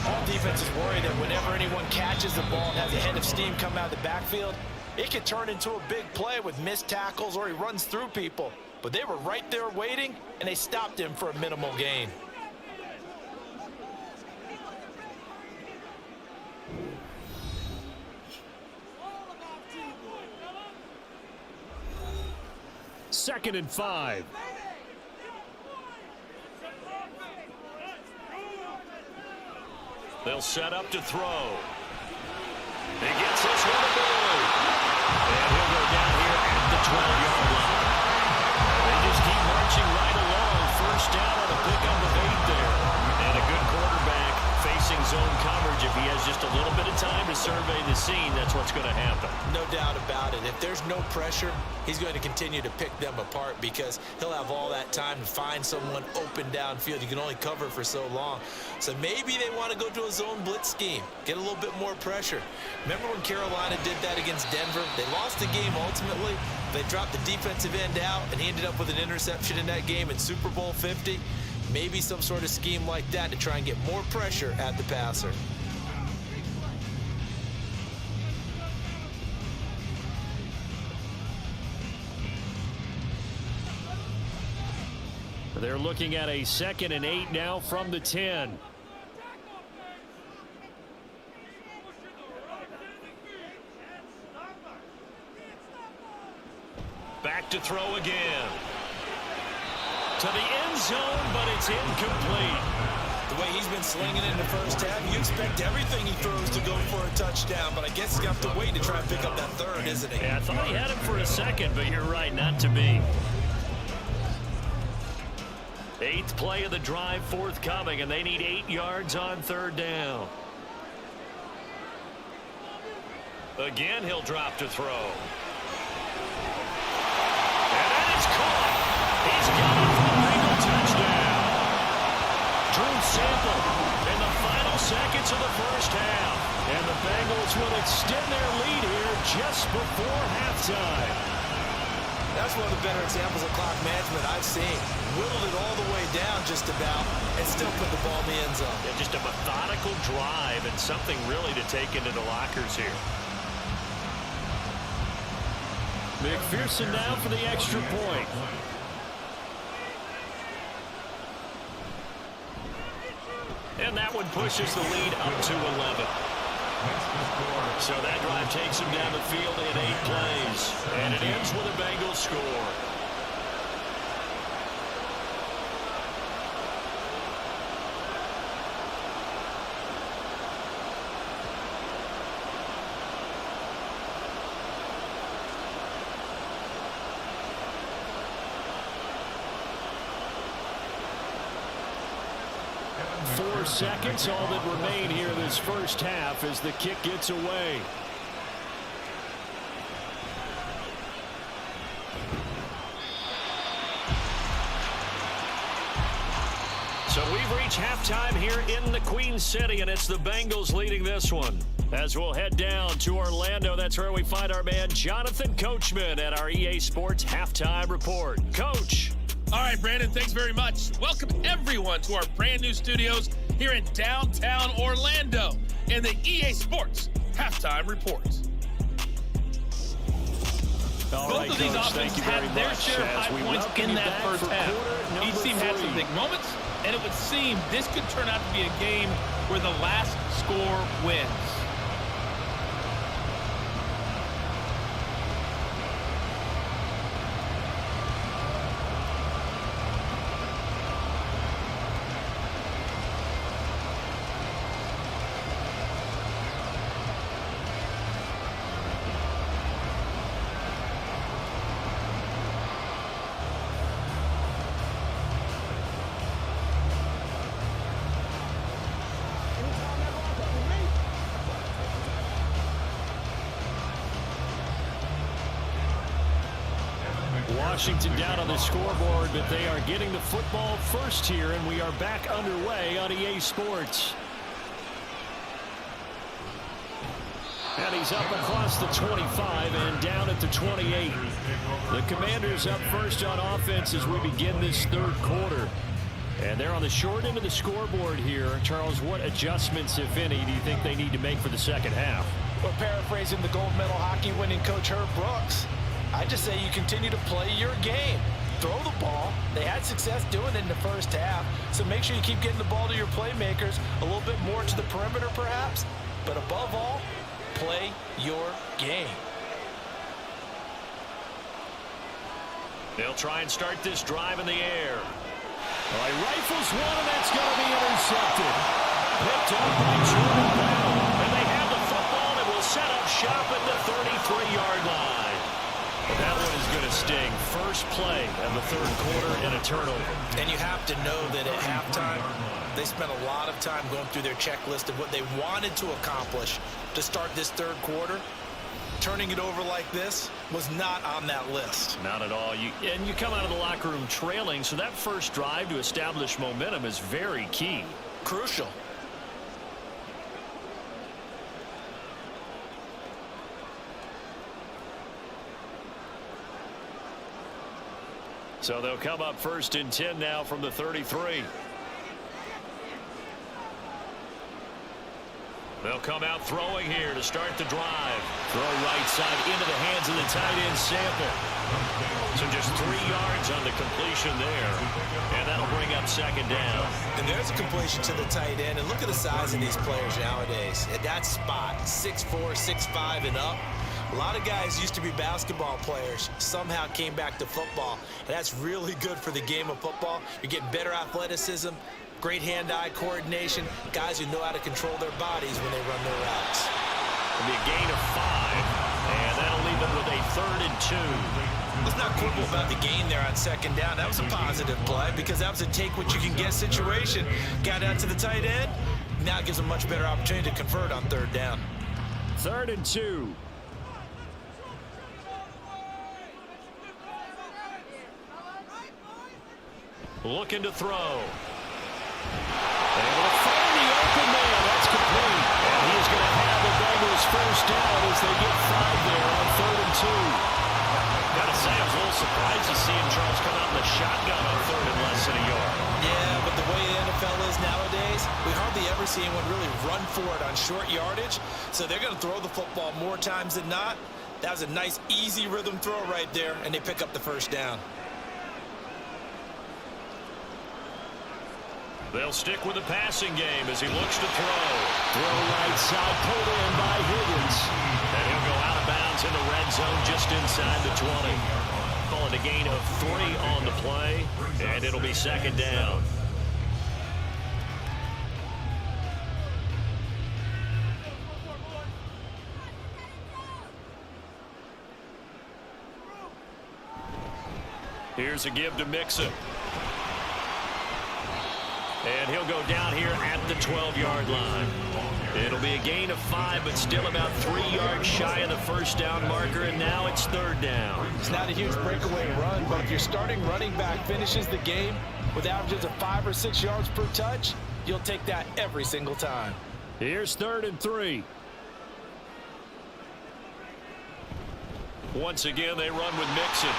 All defenses worry that whenever anyone catches the ball and has a head of steam come out of the backfield, it can turn into a big play with missed tackles or he runs through people. But they were right there waiting, and they stopped him for a minimal gain. Second and 5. They'll set up to throw. He gets this one to Boyd. And he'll go down here at the 12-yard line. They just keep marching right along. First down on a pickup of 8 there. And a good quarterback facing zone coverage. If he has just a little bit of time to survey the scene, that's what's going to happen. No doubt about it. If there's no pressure, he's going to continue to pick them apart because he'll have all that time to find someone open downfield. You can only cover for so long. So maybe they want to go to a zone blitz scheme, get a little bit more pressure. Remember when Carolina did that against Denver? They lost the game ultimately. They dropped the defensive end out, and he ended up with an interception in that game in Super Bowl 50. Maybe some sort of scheme like that to try and get more pressure at the passer. They're looking at a 2nd and 8 now from the 10. Back to throw again. To the end zone, but it's incomplete. The way he's been slinging in the first half, you expect everything he throws to go for a touchdown, but I guess he's got to wait to try and pick up that third, isn't he? Yeah, I thought he had him for a second, but you're right, not to be. 8th play of the drive forthcoming, and they need 8 yards on 3rd down. Again, he'll drop to throw. And that is caught. He's got it for a Bengal touchdown. Drew Sample in the final seconds of the first half. And the Bengals will extend their lead here just before halftime. That's one of the better examples of clock management I've seen. Whittled it all the way down just about and still put the ball in the end zone. Yeah, just a methodical drive and something really to take into the lockers here. McPherson now for the extra point. And that one pushes the lead up to 11. So that drive takes him down the field in 8 plays. And it ends with a Bengals score. Seconds, all that remain here this first half as the kick gets away. So we've reached halftime here in the Queen City, and it's the Bengals leading this one. As we'll head down to Orlando, that's where we find our man Jonathan Coachman at our EA Sports Halftime Report. Coach. All right, Brandon, thanks very much. Welcome, everyone, to our brand new studios here in downtown Orlando in the EA Sports Halftime Report. Both of these offenses had their share of high points in that first half. Each team had some big moments, and it would seem this could turn out to be a game where the last score wins. Washington down on the scoreboard, but they are getting the football first here, and we are back underway on EA Sports. And he's up across the 25 and down at the 28. The Commanders up first on offense as we begin this third quarter. And they're on the short end of the scoreboard here. Charles, what adjustments, if any, do you think they need to make for the second half? Well, paraphrasing the gold medal hockey winning coach Herb Brooks, I just say you continue to play your game. Throw the ball. They had success doing it in the first half, so make sure you keep getting the ball to your playmakers, a little bit more to the perimeter perhaps, but above all, play your game. They'll try and start this drive in the air. All right, rifles one, and that's going to be intercepted. Picked up by Jordan Bell, and they have the football and will set up shop at the 33-yard line. That one is going to sting. First play of the third quarter and a turnover. And you have to know that at halftime, they spent a lot of time going through their checklist of what they wanted to accomplish to start this third quarter. Turning it over like this was not on that list. Not at all. You come out of the locker room trailing, so that first drive to establish momentum is very key. Crucial. So they'll come up 1st and 10 now from the 33. They'll come out throwing here to start the drive. Throw right side into the hands of the tight end Sample. So just 3 yards on the completion there. And that'll bring up 2nd down. And there's a completion to the tight end. And look at the size of these players nowadays. At that spot, 6'4", 6'5", and up. A lot of guys used to be basketball players, somehow came back to football. And that's really good for the game of football. You're getting better athleticism, great hand-eye coordination, guys who know how to control their bodies when they run their routes. It'll be a gain of 5, and that'll leave them with a 3rd and 2. Let's not quibble about the gain there on 2nd down. That was a positive play because that was a take-what-you-can-get situation. Got out to the tight end. Now it gives them much better opportunity to convert on 3rd down. 3rd and 2. Looking to throw. Able to find the open man. That's complete. And he's going to have the Bengals 1st down as they get 5 there on 3rd and 2. Gotta say, I was a little surprised to see him, Charles, come out in the shotgun on 3rd and less than a yard. Yeah, but the way the NFL is nowadays, we hardly ever see anyone really run for it on short yardage. So they're going to throw the football more times than not. That was a nice, easy rhythm throw right there, and they pick up the 1st down. They'll stick with the passing game as he looks to throw. Throw right side, pulled in by Higgins. And he'll go out of bounds in the red zone just inside the 20. Calling a gain of 3 on the play, and it'll be 2nd down. Here's a give to Mixon. And he'll go down here at the 12-yard line. It'll be a gain of 5, but still about 3 yards shy of the 1st down marker, and now it's 3rd down. It's not a huge breakaway run, but if your starting running back finishes the game with averages of 5 or 6 yards per touch, you'll take that every single time. Here's 3rd and 3. Once again, they run with Mixon.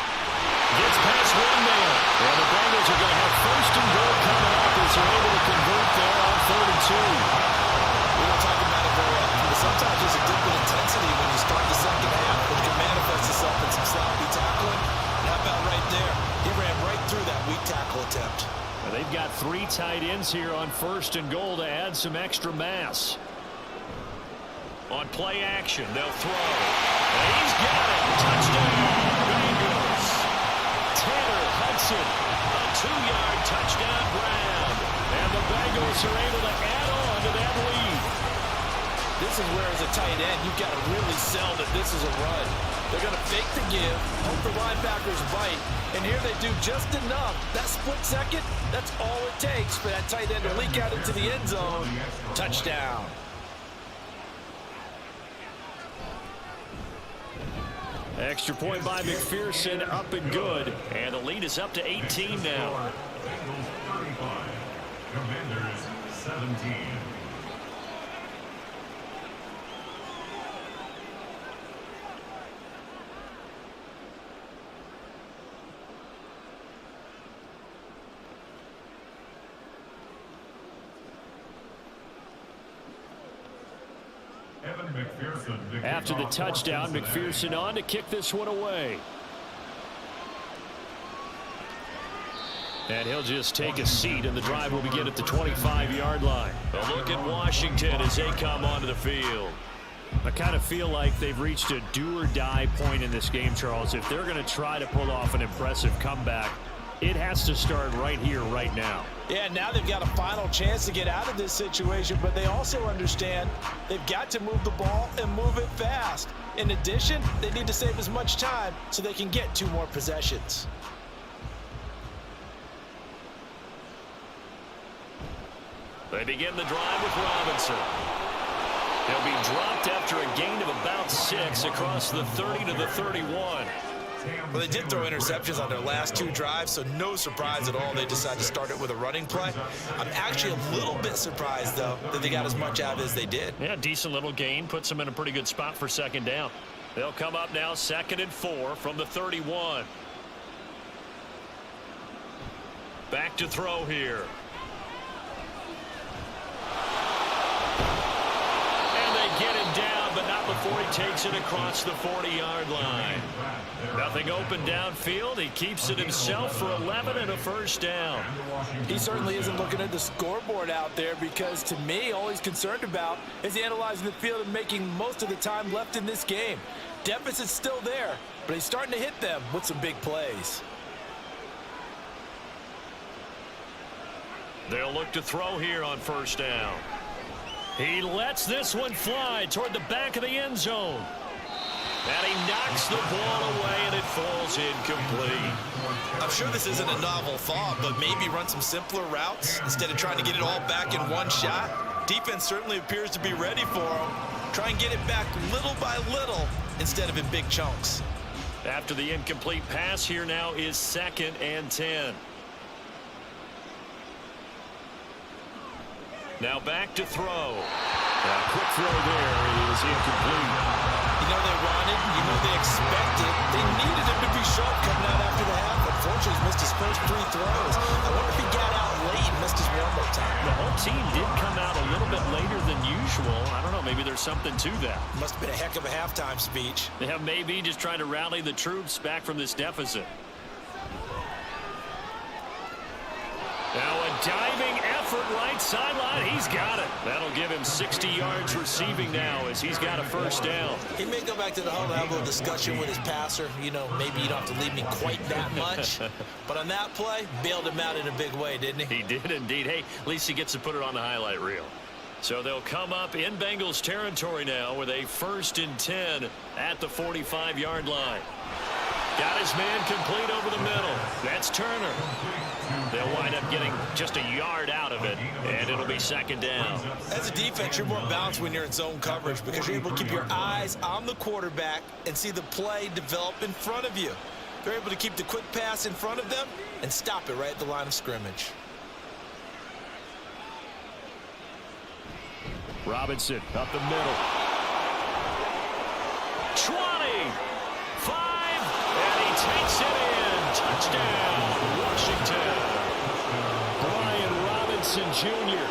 Gets past 1 man. And the Bengals are going to have 1st and goal coming up as they're able to convert there on 3rd and 2. We don't talk about it very often, but sometimes there's a dip in intensity when you start the 2nd half, which can manifest itself in some sloppy tackling. And how about right there? He ran right through that weak tackle attempt. And they've got 3 tight ends here on 1st and goal to add some extra mass. On play action, they'll throw. And he's got it. Touchdown, Bengals. Tanner Hudson, a 2-yard touchdown grab. And the Bengals are able to add on to that lead. This is where, as a tight end, you've got to really sell that this is a run. They're going to fake the give, hope the linebackers bite, and here they do just enough. That split second, that's all it takes for that tight end to leak out into the end zone. Touchdown. Extra point by McPherson, up and good. And the lead is up to 18 now. Bengals 35, Commanders 17. After the touchdown, McPherson on to kick this one away. And he'll just take a seat, and the drive will begin at the 25-yard line. A look at Washington as they come onto the field. I kind of feel like they've reached a do-or-die point in this game, Charles. If they're going to try to pull off an impressive comeback, it has to start right here, right now. Yeah, now they've got a final chance to get out of this situation, but they also understand they've got to move the ball and move it fast. In addition, they need to save as much time so they can get 2 more possessions. They begin the drive with Robinson. He'll be dropped after a gain of about 6 across the 30 to the 31. Well, they did throw interceptions on their last 2 drives, so no surprise at all they decided to start it with a running play. I'm actually a little bit surprised, though, that they got as much out as they did. Yeah, decent little gain. Puts them in a pretty good spot for 2nd down. They'll come up now 2nd and 4 from the 31. Back to throw here. And they get him down, but not before he takes it across the 40-yard line. Nothing open downfield. He keeps it himself for 11 and a first down. He certainly isn't looking at the scoreboard out there, because to me, all he's concerned about is analyzing the field and making most of the time left in this game. Deficit's still there, but he's starting to hit them with some big plays. They'll look to throw here on first down. He lets this one fly toward the back of the end zone. And he knocks the ball away, and it falls incomplete. I'm sure this isn't a novel thought, but maybe run some simpler routes instead of trying to get it all back in one shot. Defense certainly appears to be ready for him. Try and get it back little by little instead of in big chunks. After the incomplete pass, here now is 2nd and 10. Now back to throw. A quick throw there. It is incomplete. You know they wanted, you know they expected. They needed him to be sharp coming out after the half. Unfortunately, he's missed his first 3 throws. I wonder if he got out late and missed his warm-up time. The whole team did come out a little bit later than usual. I don't know, maybe there's something to that. Must have been a heck of a halftime speech. Yeah, maybe just trying to rally the troops back from this deficit. Now a diving effort right sideline. He's got it. That'll give him 60 yards receiving now as he's got a first down. He may go back to the huddle and have a little discussion with his passer. You know, maybe you don't have to leave me quite that much. But on that play, bailed him out in a big way, didn't he? He did indeed. Hey, at least he gets to put it on the highlight reel. So they'll come up in Bengals territory now with a 1st and 10 at the 45-yard line. Got his man complete over the middle. That's Turner. They'll wind up getting just a yard out of it, and it'll be 2nd down. As a defense, you're more balanced when you're in zone coverage because you're able to keep your eyes on the quarterback and see the play develop in front of you. They're able to keep the quick pass in front of them and stop it right at the line of scrimmage. Robinson up the middle. 20, 5, and he takes it in. Touchdown, Washington. Brian Robinson Jr.,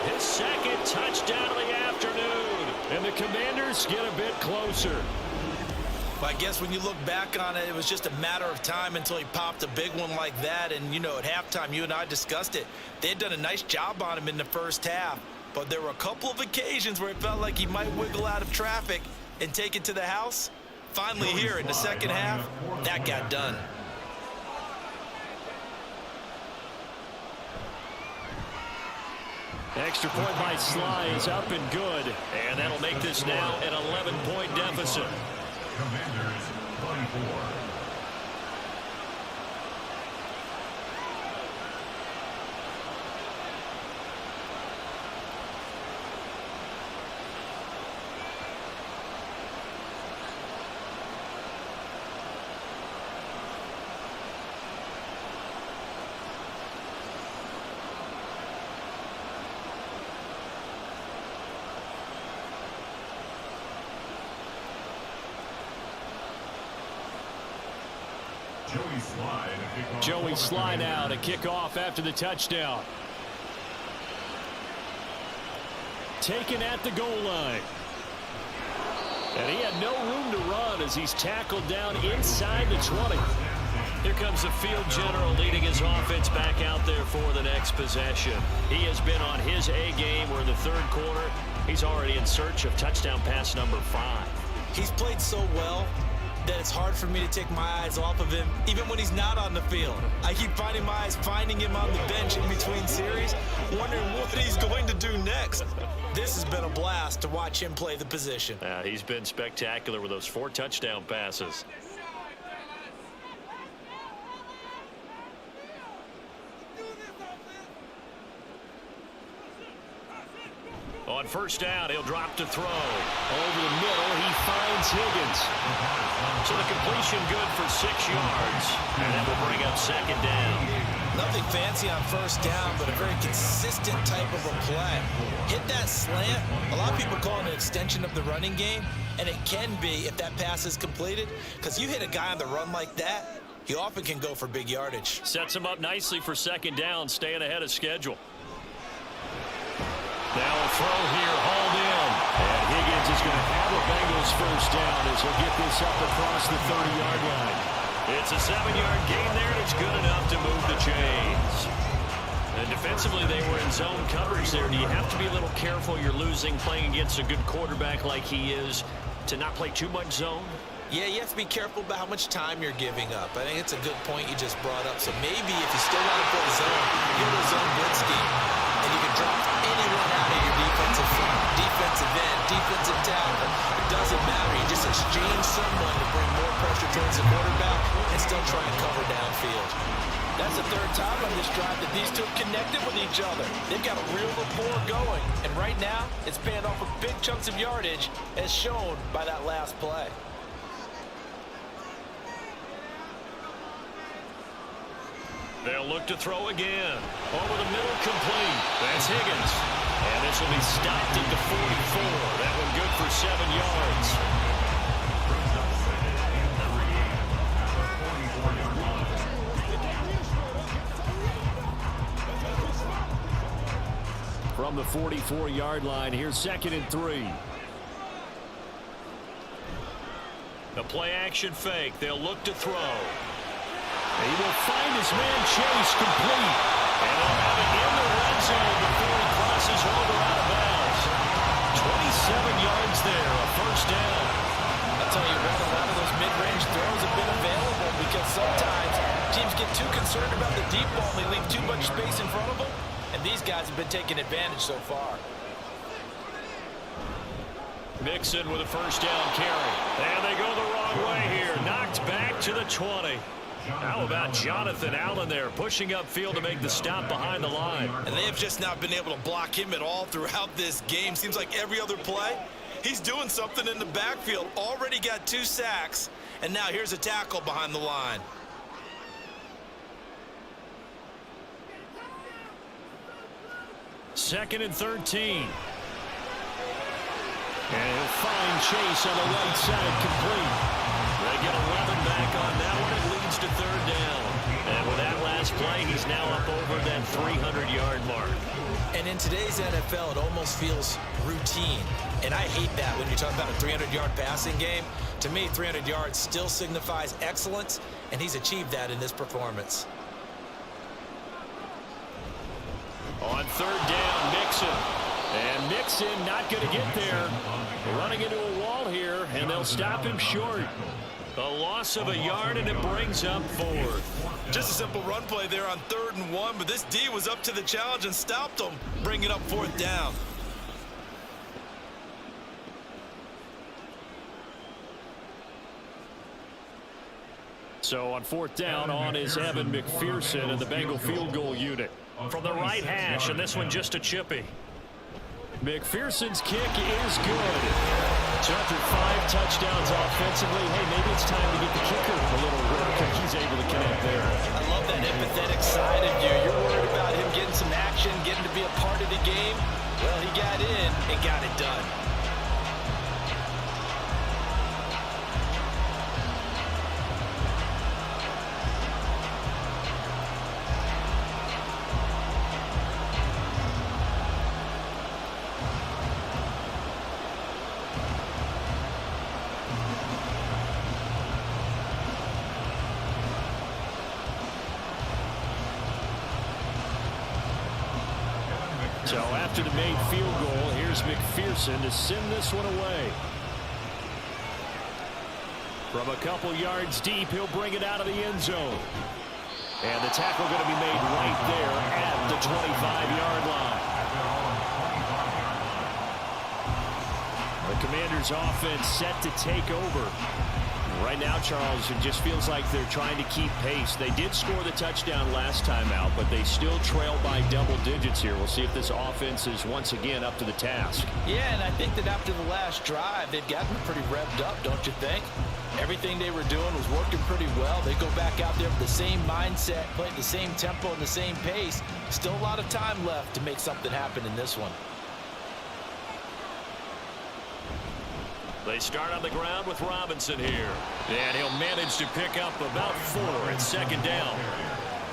his 2nd touchdown of the afternoon. And the Commanders get a bit closer. Well, I guess when you look back on it, it was just a matter of time until he popped a big one like that. And, you know, at halftime, you and I discussed it. They had done a nice job on him in the first half. But there were a couple of occasions where it felt like he might wiggle out of traffic and take it to the house. Finally here in the second half, that got done. Extra point by Sly is up and good. And that'll make this now an 11-point deficit. Commanders 24. Joey Sly now to kick off after the touchdown. Taken at the goal line. And he had no room to run as he's tackled down inside the 20. Here comes the field general leading his offense back out there for the next possession. He has been on his A game. We're in the 3rd quarter. He's already in search of touchdown pass number 5. He's played so well that it's hard for me to take my eyes off of him, even when he's not on the field. I keep finding my eyes finding him on the bench in between series, wondering what he's going to do next. This has been a blast to watch him play the position. He's been spectacular with those 4 touchdown passes. On first down, he'll drop to throw. Over the middle, he finds Higgins. So the completion good for 6 yards. And that will bring up 2nd down. Nothing fancy on first down, but a very consistent type of a play. Hit that slant. A lot of people call it an extension of the running game, and it can be if that pass is completed. Because you hit a guy on the run like that, he often can go for big yardage. Sets him up nicely for second down, staying ahead of schedule. Now a throw here, hauled in. And Higgins is going to have a Bengals first down as he'll get this up across the 30-yard line. It's a 7-yard gain there, and it's good enough to move the chains. And defensively, they were in zone coverage there. Do you have to be a little careful? You're losing, playing against a good quarterback like he is, to not play too much zone? Yeah, you have to be careful about how much time you're giving up. I think it's a good point you just brought up. So maybe if you still want to play zone, you're in a zone blitz scheme, and you can drop anyone out of your defensive front, defensive end, defensive tackle. It doesn't matter. You just exchange someone to bring more pressure towards the quarterback and still try and cover downfield. That's the third time on this drive that these two have connected with each other. They've got a real rapport going. And right now, it's paying off with big chunks of yardage, as shown by that last play. They'll look to throw again. Over the middle, complete. That's Higgins. And this will be stopped at the 44. That one good for 7 yards. From the 44-yard line, here's 2nd and 3. The play-action fake. They'll look to throw. He will find his man Chase, complete. And they'll have it in the red zone before he crosses over out of bounds. 27 yards there, a first down. I'll tell you what, a lot of those mid-range throws have been available because sometimes teams get too concerned about the deep ball and they leave too much space in front of them. And these guys have been taking advantage so far. Mixon with a first down carry. And they go the wrong way here. Knocked back to the 20. How about Jonathan Allen there, pushing upfield to make the stop behind the line. And they have just not been able to block him at all throughout this game. Seems like every other play, he's doing something in the backfield. Already got 2 sacks, and now here's a tackle behind the line. Second and 13. And he'll find Chase on the right side, complete. They get 11 back on that one. It leads to 3rd down. And with that last play, he's now up over that 300-yard mark. And in today's NFL, it almost feels routine. And I hate that when you talk about a 300-yard passing game. To me, 300 yards still signifies excellence, and he's achieved that in this performance. On 3rd down, Mixon. And Mixon not going to get there. They're running into a wall here, and they'll stop him short. A loss of a yard, and it brings up 4th. Just a simple run play there on 3rd and 1, but this D was up to the challenge and stopped him, bringing up 4th down. So on 4th down, on is Evan McPherson and the Bengal field goal unit. From the right hash, and this one just a chippy. McPherson's kick is good. So after 5 touchdowns offensively, hey, maybe it's time to get the kicker a little work, and he's able to connect there. I love that empathetic side of you. You're worried about him getting some action, getting to be a part of the game. Well, he got in and got it done. So after the made field goal, here's McPherson to send this one away. From a couple yards deep, he'll bring it out of the end zone. And the tackle going to be made right there at the 25-yard line. The Commanders' offense set to take over. Right now, Charles, it just feels like they're trying to keep pace. They did score the touchdown last time out, but they still trail by double digits here. We'll see if this offense is once again up to the task. Yeah, and I think that after the last drive, they've gotten pretty revved up, don't you think? Everything they were doing was working pretty well. They go back out there with the same mindset, playing the same tempo and the same pace. Still a lot of time left to make something happen in this one. They start on the ground with Robinson here. And he'll manage to pick up about 4 at second down.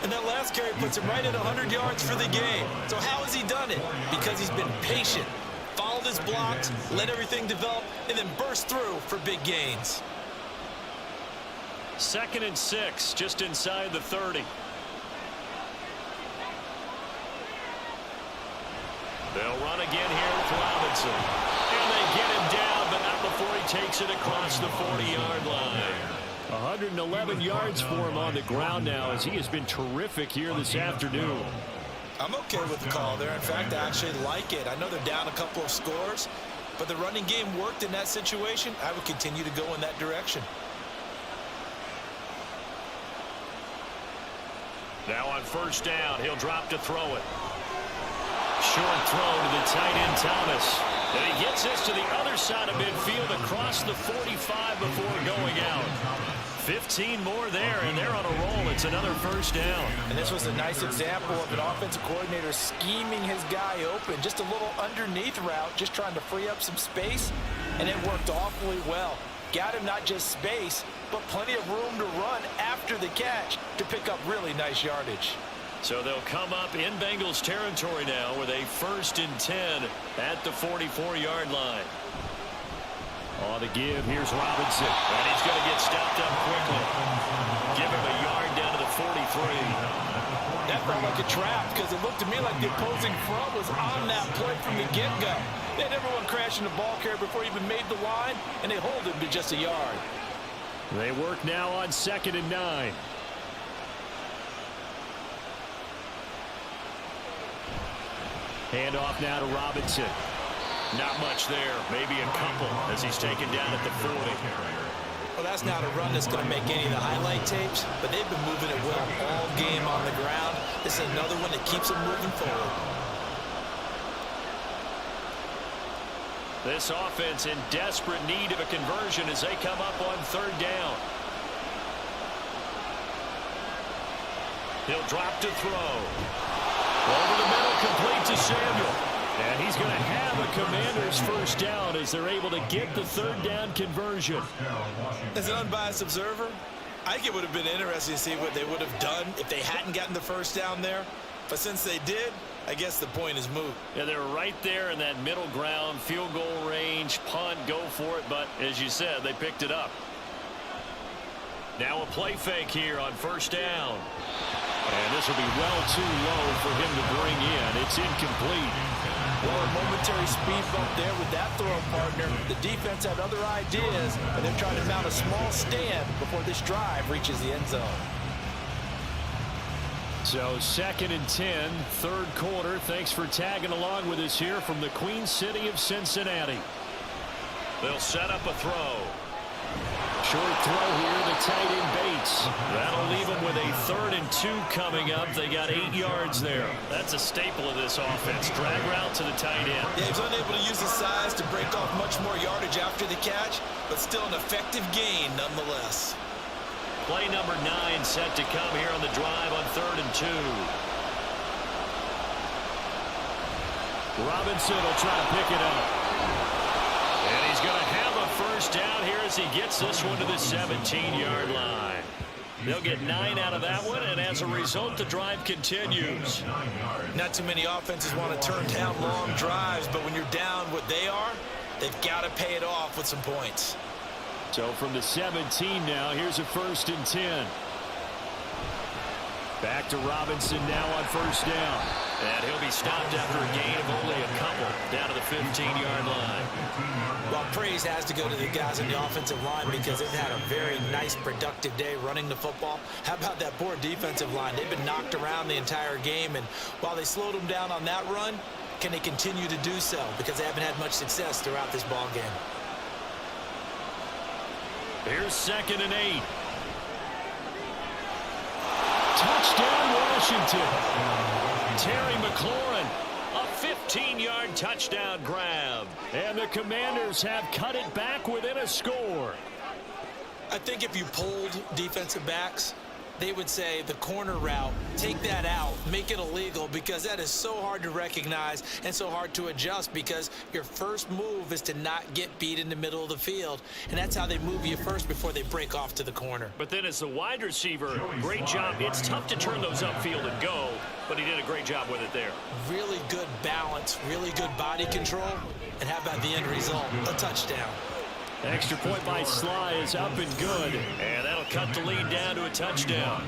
And that last carry puts him right at 100 yards for the game. So how has he done it? Because he's been patient, followed his blocks, let everything develop, and then burst through for big gains. 2nd and 6, just inside the 30. They'll run again here with Robinson. And they get him down, but not before he takes it across the 40-yard line. 111 yards for him on the ground now, as he has been terrific here this afternoon. I'm okay with the call there. In fact, I actually like it. I know they're down a couple of scores, but the running game worked in that situation. I would continue to go in that direction. Now on 1st down, he'll drop to throw it. Short throw to the tight end, Thomas. And he gets this to the other side of midfield across the 45 before going out. 15 more there, and they're on a roll. It's another 1st down. And this was a nice example of an offensive coordinator scheming his guy open. Just a little underneath route, just trying to free up some space, and it worked awfully well. Got him not just space, but plenty of room to run after the catch to pick up really nice yardage. So they'll come up in Bengals territory now with a 1st and 10 at the 44-yard line. On the give, here's Robinson. And he's going to get stopped up quickly. Give him a yard down to the 43. That felt like a trap because it looked to me like the opposing front was on that play from the get-go. They had everyone crashing the ball carrier before he even made the line, and they hold him to just a yard. They work now on 2nd and 9. Handoff now to Robinson. Not much there. Maybe a couple as he's taken down at the 40. Well, that's not a run that's going to make any of the highlight tapes, but they've been moving it well all game on the ground. This is another one that keeps them moving forward. This offense in desperate need of a conversion as they come up on 3rd down. He'll drop to throw. Over the middle, complete to Samuel. And he's going to have a Commanders 1st down as they're able to get the 3rd down conversion. As an unbiased observer, I think it would have been interesting to see what they would have done if they hadn't gotten the 1st down there. But since they did, I guess the point is moot. Yeah, they're right there in that middle ground, field goal range, punt, go for it. But as you said, they picked it up. Now a play fake here on 1st down. And this will be well too low for him to bring in. It's incomplete. Well, a momentary speed bump there with that throw partner. The defense had other ideas, and they're trying to mount a small stand before this drive reaches the end zone. So 2nd and 10, 3rd quarter. Thanks for tagging along with us here from the Queen City of Cincinnati. They'll set up a throw. Short throw here, the tight end Bates. That'll leave them with a 3rd and 2 coming up. They got 8 yards there. That's a staple of this offense. Drag route to the tight end. Yeah, he's unable to use his size to break off much more yardage after the catch, but still an effective gain nonetheless. Play number 9 set to come here on the drive on 3rd and 2. Robinson will try to pick it up. And he's going to have a 1st down here as he gets this one to the 17-yard line. They'll get 9 out of that one, and as a result, the drive continues. Not too many offenses want to turn down long drives, but when you're down what they are, they've got to pay it off with some points. So from the 17 now, here's a 1st and 10. Back to Robinson now on 1st down. And he'll be stopped after a gain of only a couple down to the 15-yard line. Well, praise has to go to the guys in the offensive line because they've had a very nice, productive day running the football. How about that poor defensive line? They've been knocked around the entire game, and while they slowed them down on that run, can they continue to do so? Because they haven't had much success throughout this ball game. Here's 2nd and 8. Touchdown, Washington. Terry McLaurin, a 15-yard touchdown grab. And the Commanders have cut it back within a score. I think if you pulled defensive backs, they would say the corner route, take that out, make it illegal, because that is so hard to recognize and so hard to adjust, because your first move is to not get beat in the middle of the field, and that's how they move you first before they break off to the corner. But then as the wide receiver, great job. It's tough to turn those upfield and go, but he did a great job with it there. Really good balance, really good body control, and how about the end result? A touchdown. Extra point by Sly is up and good, and that'll cut the lead down to a touchdown.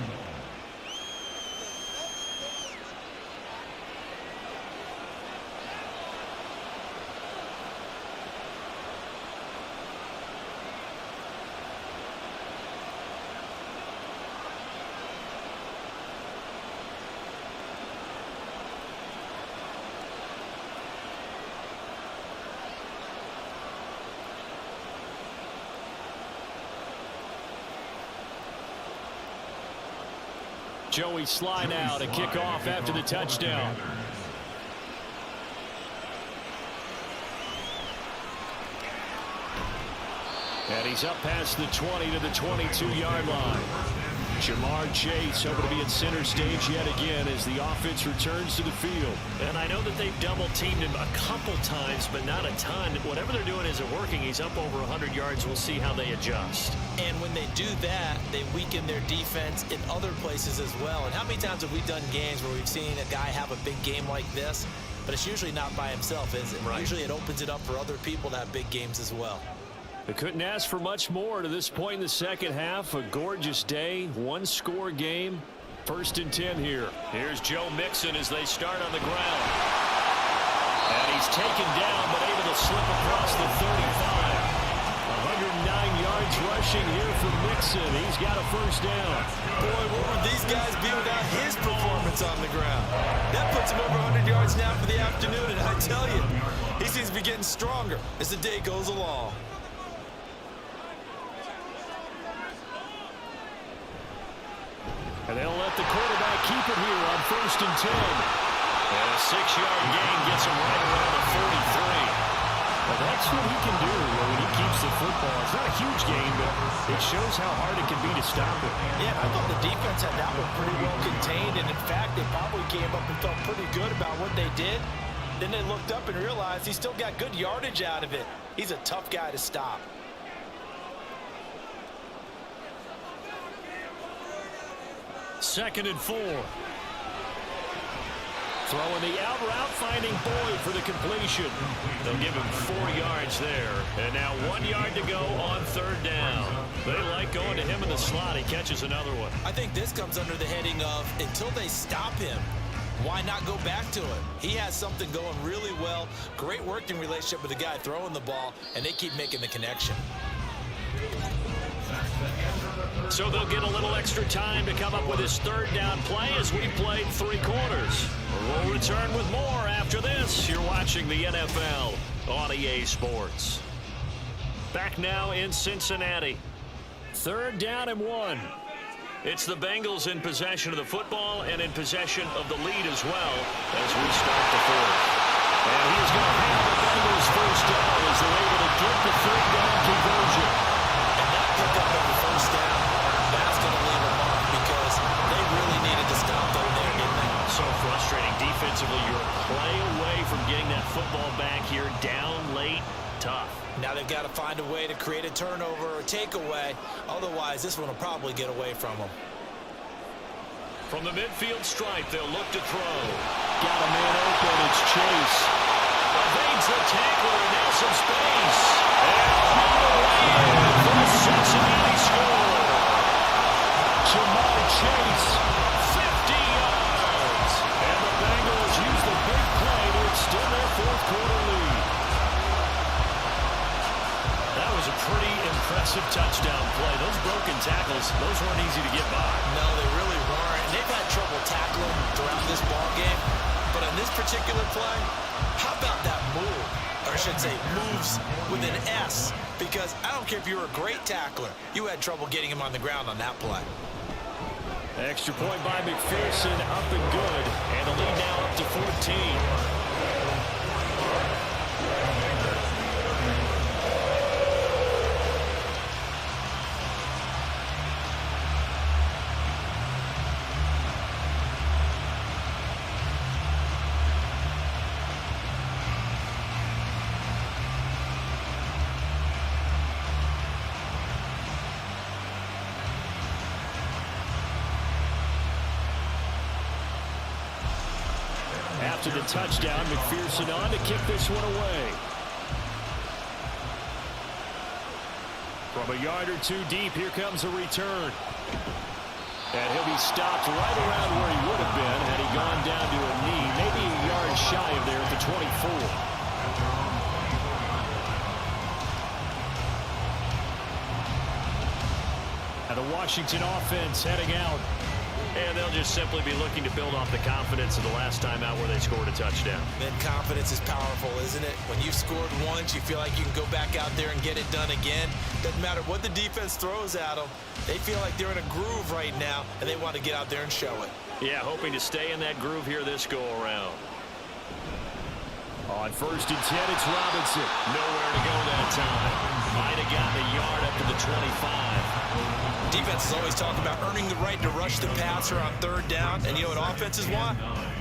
Joey Sly now to kick off after the touchdown. And he's up past the 20 to the 22-yard line. Jamar Chase hoping to be at center stage yet again as the offense returns to the field. And I know that they've double-teamed him a couple times, but not a ton. Whatever they're doing isn't working. He's up over 100 yards. We'll see how they adjust. And when they do that, they weaken their defense in other places as well. And how many times have we done games where we've seen a guy have a big game like this, but it's usually not by himself, is it? Right. Usually it opens it up for other people to have big games as well. They couldn't ask for much more to this point in the second half. A gorgeous day, one-score game. 1st and 10 here. Here's Joe Mixon as they start on the ground. And he's taken down, but able to slip across the 35. 109 yards rushing here for Mixon. He's got a first down. Boy, what would these guys be without his performance on the ground? That puts him over 100 yards now for the afternoon, and I tell you, he seems to be getting stronger as the day goes along. And they'll let the quarterback keep it here on 1st and 10. And a 6-yard gain gets him right around the 43. Well, that's what he can do when he keeps the football. It's not a huge gain, but it shows how hard it can be to stop it. Yeah, I thought the defense had that one pretty well contained, and in fact, they probably came up and felt pretty good about what they did. Then they looked up and realized he still got good yardage out of it. He's a tough guy to stop. 2nd and 4. Throwing the out route, finding Boyd for the completion. They'll give him 4 yards there. And now 1 yard to go on 3rd down. They like going to him in the slot. He catches another one. I think this comes under the heading of until they stop him, why not go back to it? He has something going really well. Great working relationship with the guy throwing the ball, and they keep making the connection. So they'll get a little extra time to come up with his 3rd down play as we played 3 quarters. We'll return with more after this. You're watching the NFL on EA Sports. Back now in Cincinnati. 3rd down and 1. It's the Bengals in possession of the football and in possession of the lead as well as we start the 4th. And he's going to have the Bengals first down as they're able to get the 3rd down conversion. And that pickup of the first down, that's going to leave a mark because they really needed to stop them there, didn't they? So frustrating defensively. You're a play away from getting that football back here down late. Tough. Now they've got to find a way to create a turnover or takeaway. Otherwise, this one will probably get away from them. From the midfield stripe, they'll look to throw. Got a man open. It's Chase. Evades the tackler and now some space. And on the way for the Cincinnati score. Jamell Chase, 50 yards. And the Bengals use the big play to extend their 4th quarter lead. That was a pretty impressive touchdown play. Those broken tackles, those weren't easy to get by. No, they really weren't. And they've had trouble tackling throughout this ball game. But on this particular play, how about that move? Or I should say moves with an S. Because I don't care if you were a great tackler, you had trouble getting him on the ground on that play. Extra point by McPherson, up and good. And the lead now up to 14. after the touchdown. McPherson on to kick this one away. From a yard or two deep, here comes a return. And he'll be stopped right around where he would have been had he gone down to a knee, maybe a yard shy of there at the 24. And the Washington offense heading out. And they'll just simply be looking to build off the confidence of the last time out where they scored a touchdown. Man, confidence is powerful, isn't it? When you've scored once, you feel like you can go back out there and get it done again. Doesn't matter what the defense throws at them. They feel like they're in a groove right now, and they want to get out there and show it. Yeah, hoping to stay in that groove here this go-around. On 1st and 10, it's Robinson. Nowhere to go that time. Might have gotten a yard up to the 25. Defense is always talking about earning the right to rush the passer on 3rd down. And you know what offenses want?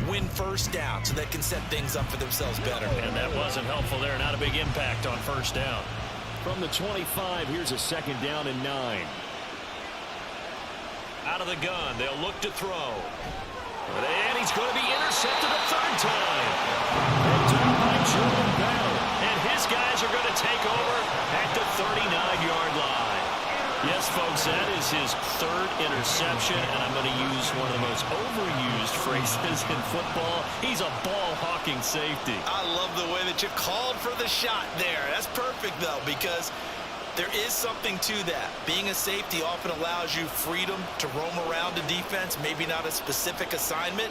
Win 1st down so they can set things up for themselves better. And that wasn't helpful there. Not a big impact on 1st down. From the 25, here's a 2nd down and 9. Out of the gun, they'll look to throw. And he's going to be intercepted a 3rd time. Picked up by Jamell. And his guys are going to take over at the 39-yard line. Yes, folks, that is his 3rd interception, and I'm going to use one of the most overused phrases in football. He's a ball-hawking safety. I love the way that you called for the shot there. That's perfect, though, because there is something to that. Being a safety often allows you freedom to roam around the defense, maybe not a specific assignment.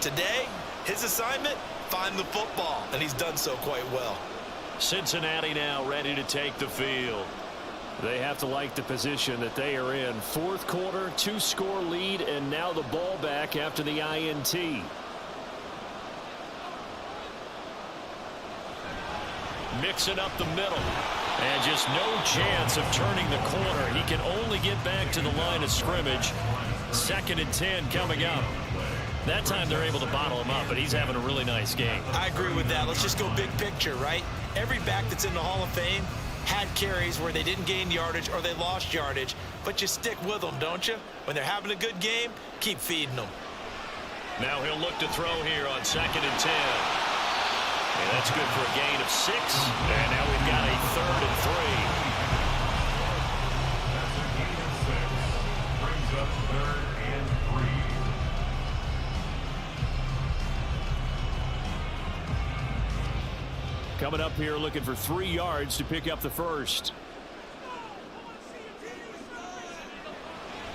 Today, his assignment, find the football, and he's done so quite well. Cincinnati now ready to take the field. They have to like the position that they are in. 4th quarter, 2-score lead, and now the ball back after the INT. Mixing up the middle. And just no chance of turning the corner. He can only get back to the line of scrimmage. 2nd and 10 coming up. That time they're able to bottle him up, but he's having a really nice game. I agree with that. Let's just go big picture, right? Every back that's in the Hall of Fame had carries where they didn't gain yardage or they lost yardage, but you stick with them, don't you? When they're having a good game, keep feeding them. Now he'll look to throw here on 2nd and 10. And that's good for a gain of 6. And now we've got a 3rd and 3. That's a gain of 6. Brings up 3rd and 3. Coming up here looking for 3 yards to pick up the 1st.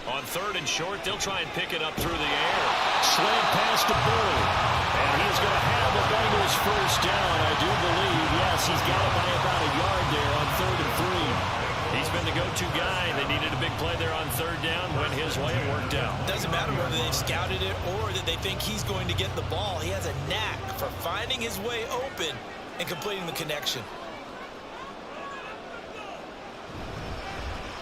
On 3rd and short, they'll try and pick it up through the air. Slant pass to Bull. And he's going to have the Bengals 1st down, I do believe. Yes, he's got it by about a yard there on 3rd and 3. He's been the go-to guy. They needed a big play there on 3rd down. Went his way and worked out. Doesn't matter whether they've scouted it or that they think he's going to get the ball. He has a knack for finding his way open and completing the connection.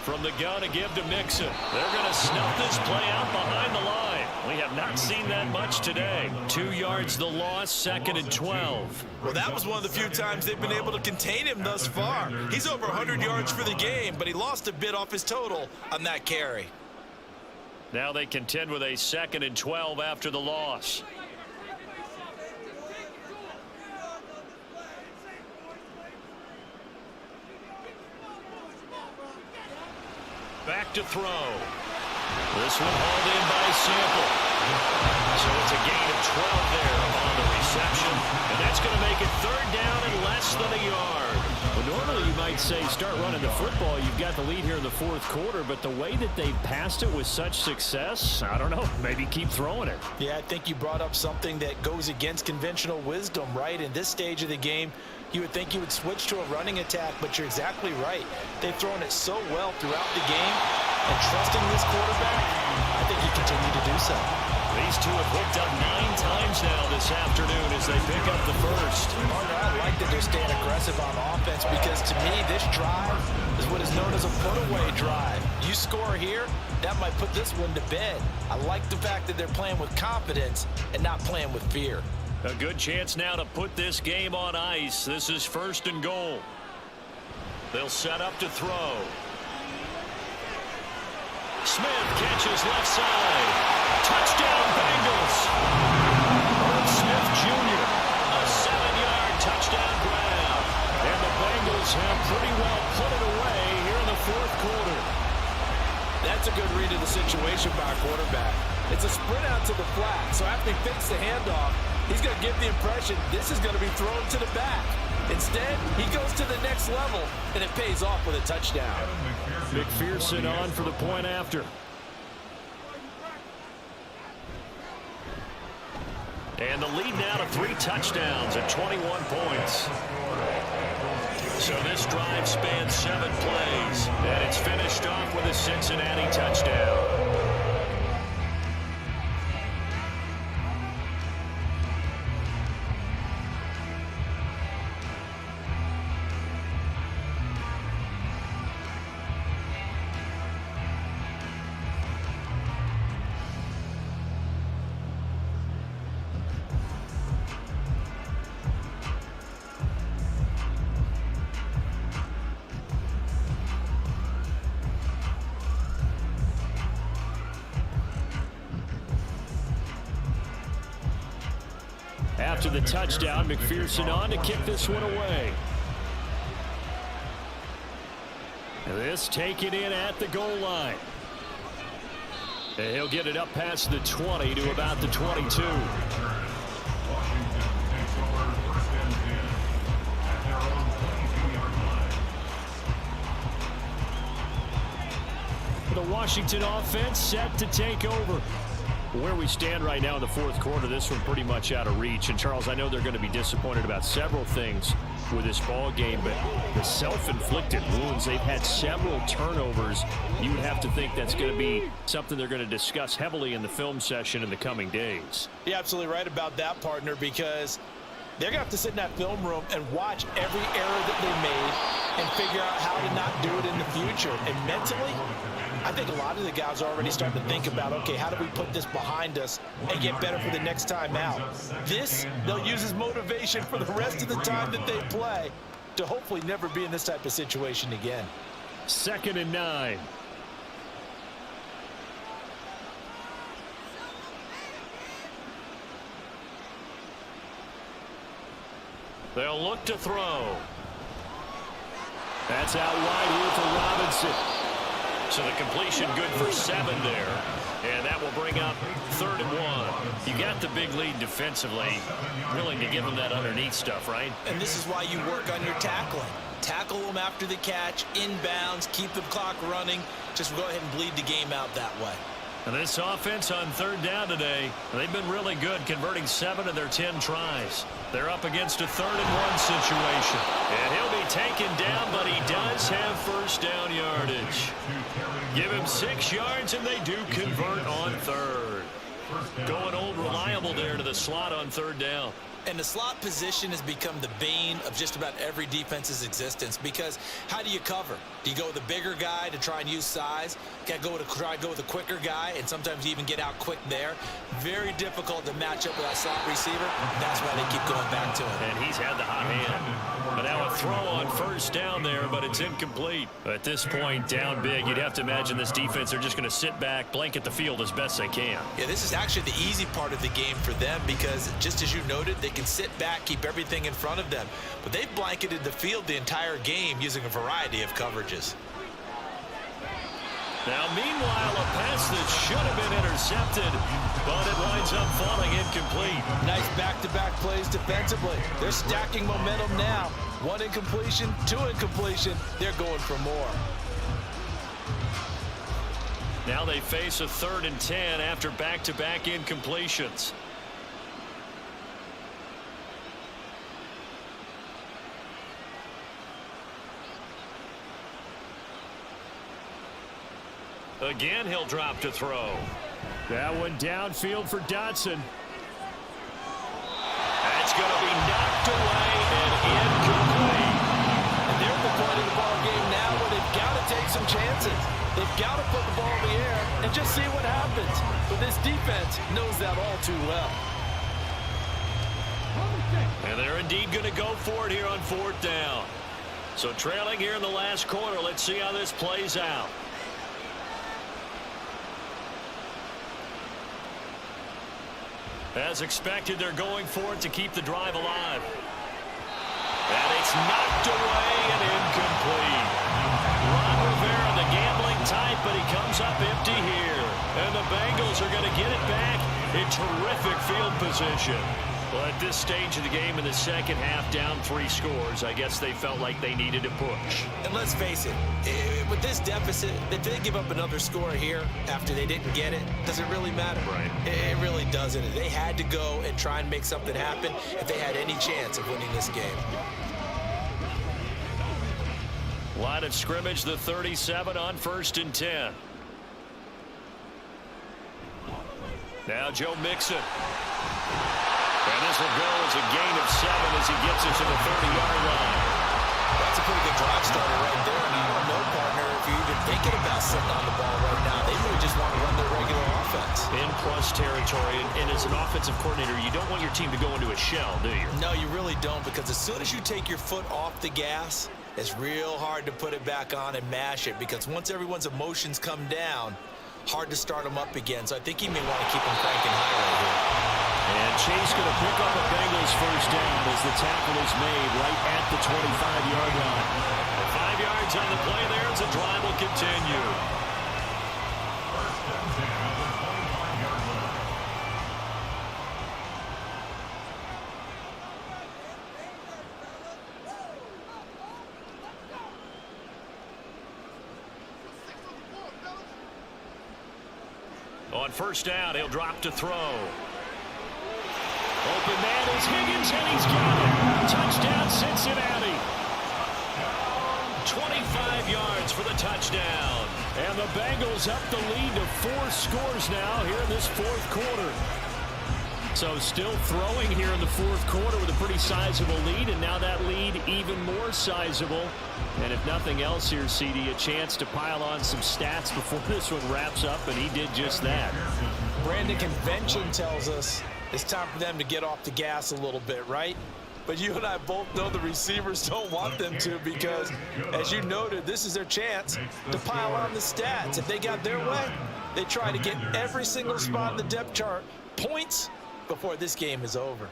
From the gun to give to Mixon. They're going to snuff this play out behind the line. We have not seen that much today. 2 yards the loss, 2nd and 12. Well, that was one of the few times they've been able to contain him thus far. He's over 100 yards for the game, but he lost a bit off his total on that carry. Now they contend with a 2nd and 12 after the loss. Back to throw. This one hauled in by Sample. So it's a gain of 12 there on the reception. And that's going to make it 3rd down and less than a yard. Well, normally you might say start running the football. You've got the lead here in the 4th quarter, but the way that they passed it with such success, I don't know, maybe keep throwing it. Yeah, I think you brought up something that goes against conventional wisdom, right? In this stage of the game, you would think you would switch to a running attack, but you're exactly right. They've thrown it so well throughout the game, and trusting this quarterback, I think you continue to do so. These two have hooked up 9 times now this afternoon as they pick up the 1st. Partner, I like that they're staying aggressive on offense because to me, this drive is what is known as a put-away drive. You score here, that might put this one to bed. I like the fact that they're playing with confidence and not playing with fear. A good chance now to put this game on ice. This is 1st and goal. They'll set up to throw. Smith catches left side. Touchdown, Bengals. Smith Jr. have pretty well put it away here in the fourth quarter. That's a good read of the situation by a quarterback. It's a sprint out to the flat, so after he fakes the handoff, he's going to give the impression this is going to be thrown to the back. Instead, he goes to the next level, and it pays off with a touchdown. McPherson on for the point after. And the lead now to 3 touchdowns at 21 points. So this drive spans 7 plays, and it's finished off with a Cincinnati touchdown. After the touchdown, McPherson on to kick this one away. This taken in at the goal line. And he'll get it up past the 20 to about the 22. The Washington offense set to take over. Where we stand right now in the fourth quarter, this one pretty much out of reach. And, Charles, I know they're going to be disappointed about several things with this ball game, but the self-inflicted wounds, they've had several turnovers. You would have to think that's going to be something they're going to discuss heavily in the film session in the coming days. You're absolutely right about that, partner, because they're going to have to sit in that film room and watch every error that they made and figure out how to not do it in the future. And mentally, I think a lot of the guys are already starting to think about, okay, how do we put this behind us and get better for the next time out? This, they'll use as motivation for the rest of the time that they play to hopefully never be in this type of situation again. 2nd and 9. They'll look to throw. That's out wide here for Robinson. So the completion good for 7 there. And that will bring up 3rd and 1. You got the big lead defensively. Willing to give them that underneath stuff, right? And this is why you work on your tackling. Tackle them after the catch, inbounds, keep the clock running. Just go ahead and bleed the game out that way. And this offense on 3rd down today, they've been really good, converting 7 of their 10 tries. They're up against a 3rd and 1 situation. And he'll be taken down, but he does have first down yardage. Give him 6 yards, and they do convert on 3rd. Going old reliable there to the slot on 3rd down. And the slot position has become the bane of just about every defense's existence, because how do you cover? Do you go with a bigger guy to try and use size? Try to go with a quicker guy, and sometimes you even get out quick there. Very difficult to match up with that slot receiver. That's why they keep going back to him. And he's had the hot hand. But now a throw on first down there, but it's incomplete. At this point, down big, you'd have to imagine this defense, they're just going to sit back, blanket the field as best they can. Yeah, this is actually the easy part of the game for them, because just as you noted, they can sit back, keep everything in front of them. But they've blanketed the field the entire game using a variety of coverages. Now, meanwhile, a pass that should have been intercepted, but it winds up falling incomplete. Nice back-to-back plays defensively. They're stacking momentum now. 1 incompletion, 2 incompletion. They're going for more. Now they face a 3rd and 10 after back-to-back incompletions. Again, he'll drop to throw. That one downfield for Dotson. That's going to be knocked away and incomplete. And they're at the point of the ball game now where they've got to take some chances. They've got to put the ball in the air and just see what happens. But this defense knows that all too well. And they're indeed going to go for it here on 4th down. So trailing here in the last quarter, let's see how this plays out. As expected, they're going for it to keep the drive alive. And it's knocked away and incomplete. Ron Rivera, the gambling type, but he comes up empty here. And the Bengals are going to get it back in terrific field position. Well, at this stage of the game in the second half, down 3 scores, I guess they felt like they needed a push. And let's face it, with this deficit, if they give up another score here after they didn't get it, does it really matter? Right. It really doesn't. They had to go and try and make something happen if they had any chance of winning this game. Line of scrimmage, the 37 on 1st and 10. Now Joe Mixon. And this will go as a gain of 7 as he gets it to the 30-yard line. That's a pretty good drive starter right there. And you don't know, partner, if you're even thinking about sitting on the ball right now. They really just want to run their regular offense. In plus territory. And as an offensive coordinator, you don't want your team to go into a shell, do you? No, you really don't, because as soon as you take your foot off the gas, it's real hard to put it back on and mash it, because once everyone's emotions come down, hard to start them up again. So I think he may want to keep them cranking high right here. And Chase going to pick up a Bengals first down as the tackle is made right at the 25-yard line. 5 yards on the play there as the drive will continue. First and 10 at the 25-yard line. On first down, he'll drop to throw. Open man is Higgins, and he's got it. Touchdown, Cincinnati. 25 yards for the touchdown. And the Bengals up the lead to 4 scores now here in this 4th quarter. So still throwing here in the 4th quarter with a pretty sizable lead, and now that lead even more sizable. And if nothing else here, CD, a chance to pile on some stats before this one wraps up, and he did just that. Brandon, convention tells us it's time for them to get off the gas a little bit, right? But you and I both know the receivers don't want them to, because, as you noted, this is their chance to pile on the stats. If they got their way, they try to get every single spot in the depth chart points before this game is over.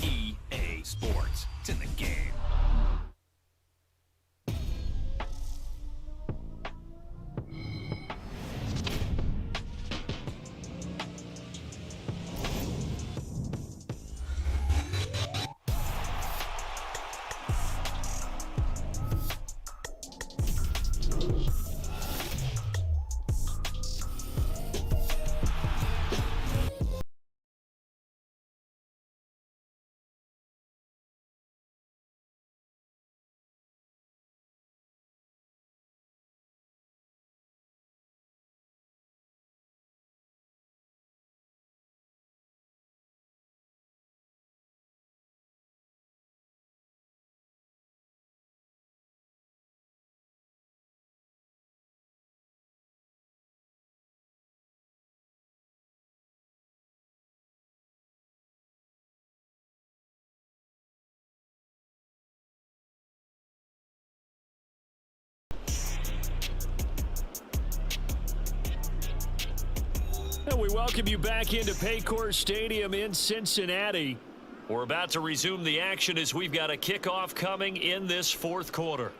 EA Sports. It's in the game. And we welcome you back into Paycor Stadium in Cincinnati. We're about to resume the action as we've got a kickoff coming in this fourth quarter.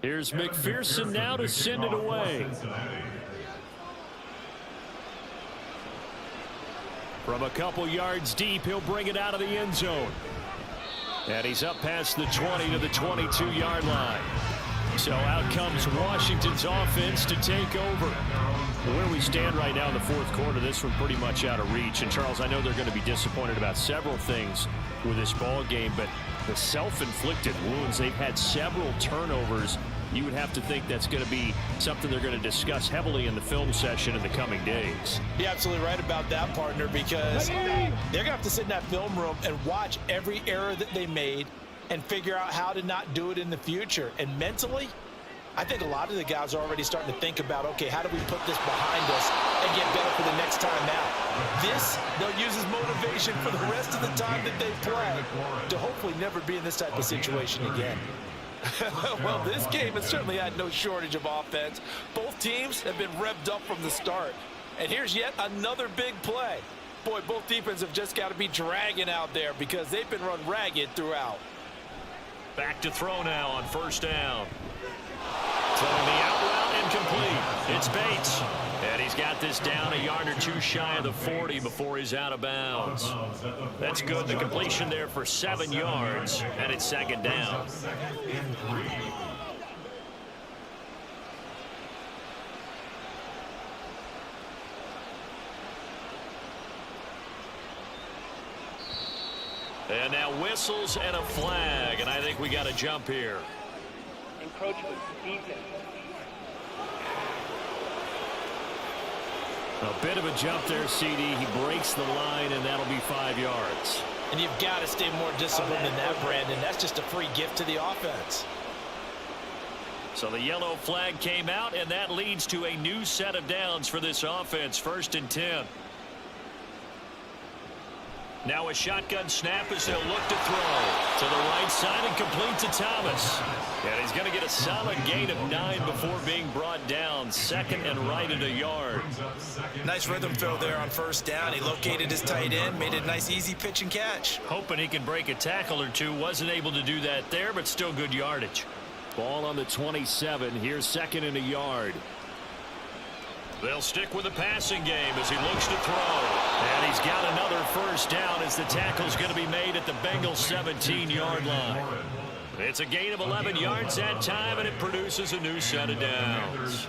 Here's McPherson now to send it away. From a couple yards deep, he'll bring it out of the end zone. And he's up past the 20 to the 22-yard line. So out comes Washington's offense to take over. Where we stand right now in the fourth quarter, this one pretty much out of reach. And, Charles, I know they're going to be disappointed about several things with this ball game, but the self-inflicted wounds, they've had several turnovers. You would have to think that's going to be something they're going to discuss heavily in the film session in the coming days. You're absolutely right about that, partner, because they're going to have to sit in that film room and watch every error that they made and figure out how to not do it in the future. And mentally, I think a lot of the guys are already starting to think about, okay, how do we put this behind us and get better for the next time out? This, they'll use as motivation for the rest of the time that they play to hopefully never be in this type of situation again. Well, this game has certainly had no shortage of offense. Both teams have been revved up from the start. And here's yet another big play. Boy, both defenses have just got to be dragging out there because they've been run ragged throughout. Back to throw now on first down. Throwing the out route incomplete. It's Bates. And he's got this down a yard or two shy of the 40 before he's out of bounds. That's good. The completion there for 7 yards, and it's second down. And now whistles and a flag, and I think we got a jump here. Encroachment, defense. A bit of a jump there, CD. He breaks the line, and that'll be 5 yards. And you've got to stay more disciplined than that, Brandon. That's just a free gift to the offense. So the yellow flag came out, and that leads to a new set of downs for this offense. 1st and 10. Now a shotgun snap as they'll look to throw to the right side and complete to Thomas. And he's going to get a solid gain of 9 before being brought down. 2nd and right at a yard. Nice rhythm throw there on first down. He located his tight end, made it a nice easy pitch and catch. Hoping he can break a tackle or two. Wasn't able to do that there, but still good yardage. Ball on the 27. Here's 2nd and a yard. They'll stick with the passing game as he looks to throw. And he's got another first down as the tackle's going to be made at the Bengals 17-yard line. It's a gain of 11 yards that time, and it produces a new set of downs.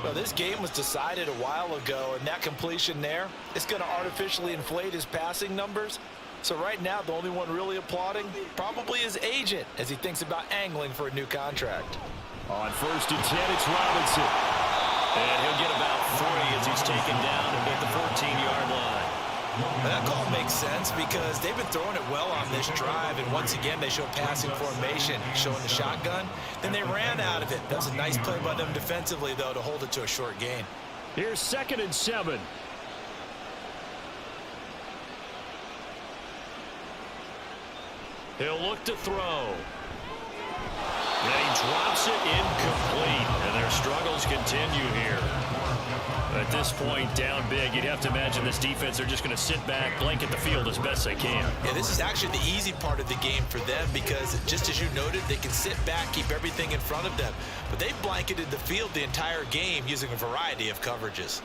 Well, this game was decided a while ago, and that completion there is going to artificially inflate his passing numbers. So right now, the only one really applauding probably his agent as he thinks about angling for a new contract. On 1st and 10, it's Robinson. And he'll get about 40 as he's taken down at the 14-yard line. That call makes sense because they've been throwing it well on this drive, and once again they show passing formation, showing the shotgun. Then they ran out of it. That was a nice play by them defensively, though, to hold it to a short gain. Here's 2nd and 7. He'll look to throw. And he drops it incomplete, and their struggles continue here. At this point, down big, you'd have to imagine this defense, they're just going to sit back, blanket the field as best they can. Yeah, this is actually the easy part of the game for them because, just as you noted, they can sit back, keep everything in front of them. But they've blanketed the field the entire game using a variety of coverages.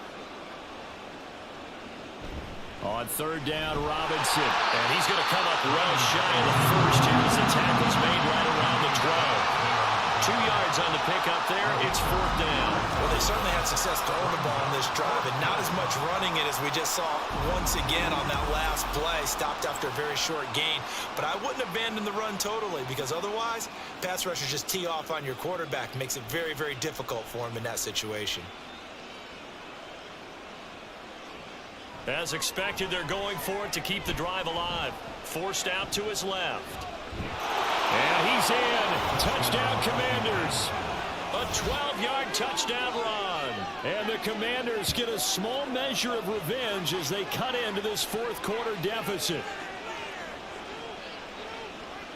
On 3rd down, Robinson. And he's going to come up well shy of the first here as the tackle's made right around the 12. 2 yards on the pickup there. It's 4th down. Well, they certainly had success throwing the ball on this drive, and not as much running it as we just saw once again on that last play. Stopped after a very short gain. But I wouldn't abandon the run totally because otherwise, pass rushers just tee off on your quarterback. Makes it very, very difficult for him in that situation. As expected, they're going for it to keep the drive alive. Forced out to his left. And he's in. Touchdown, Commanders. A 12-yard touchdown run. And the Commanders get a small measure of revenge as they cut into this fourth quarter deficit.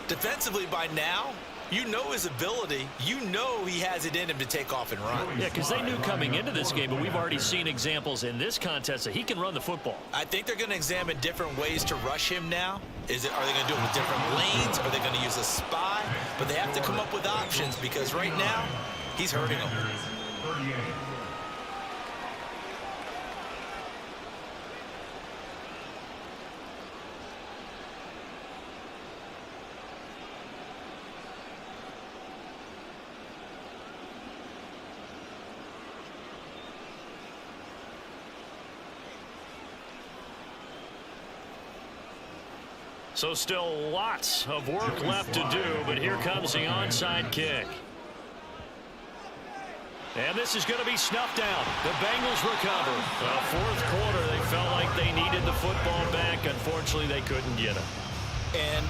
Defensively by now, you know his ability. You know he has it in him to take off and run. Yeah, because they knew coming into this game, but we've already seen examples in this contest that he can run the football. I think they're going to examine different ways to rush him now. Are they going to do it with different lanes? Are they going to use a spy? But they have to come up with options because right now, he's hurting them. So still lots of work left to do, but here comes the onside kick. And this is going to be snuffed out. The Bengals recover. Fourth quarter, they felt like they needed the football back. Unfortunately, they couldn't get it. And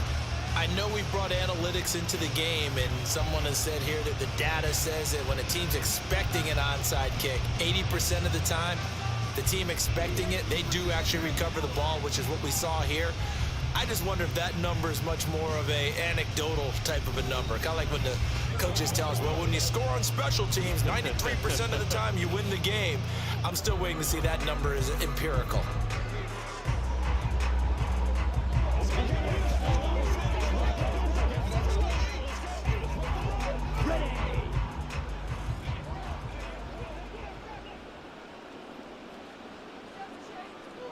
I know we brought analytics into the game, and someone has said here that the data says that when a team's expecting an onside kick, 80% of the time, the team expecting it, they do actually recover the ball, which is what we saw here. I just wonder if that number is much more of a anecdotal type of a number. Kind of like when the coaches tell us, well, when you score on special teams, 93% of the time you win the game. I'm still waiting to see that number is empirical.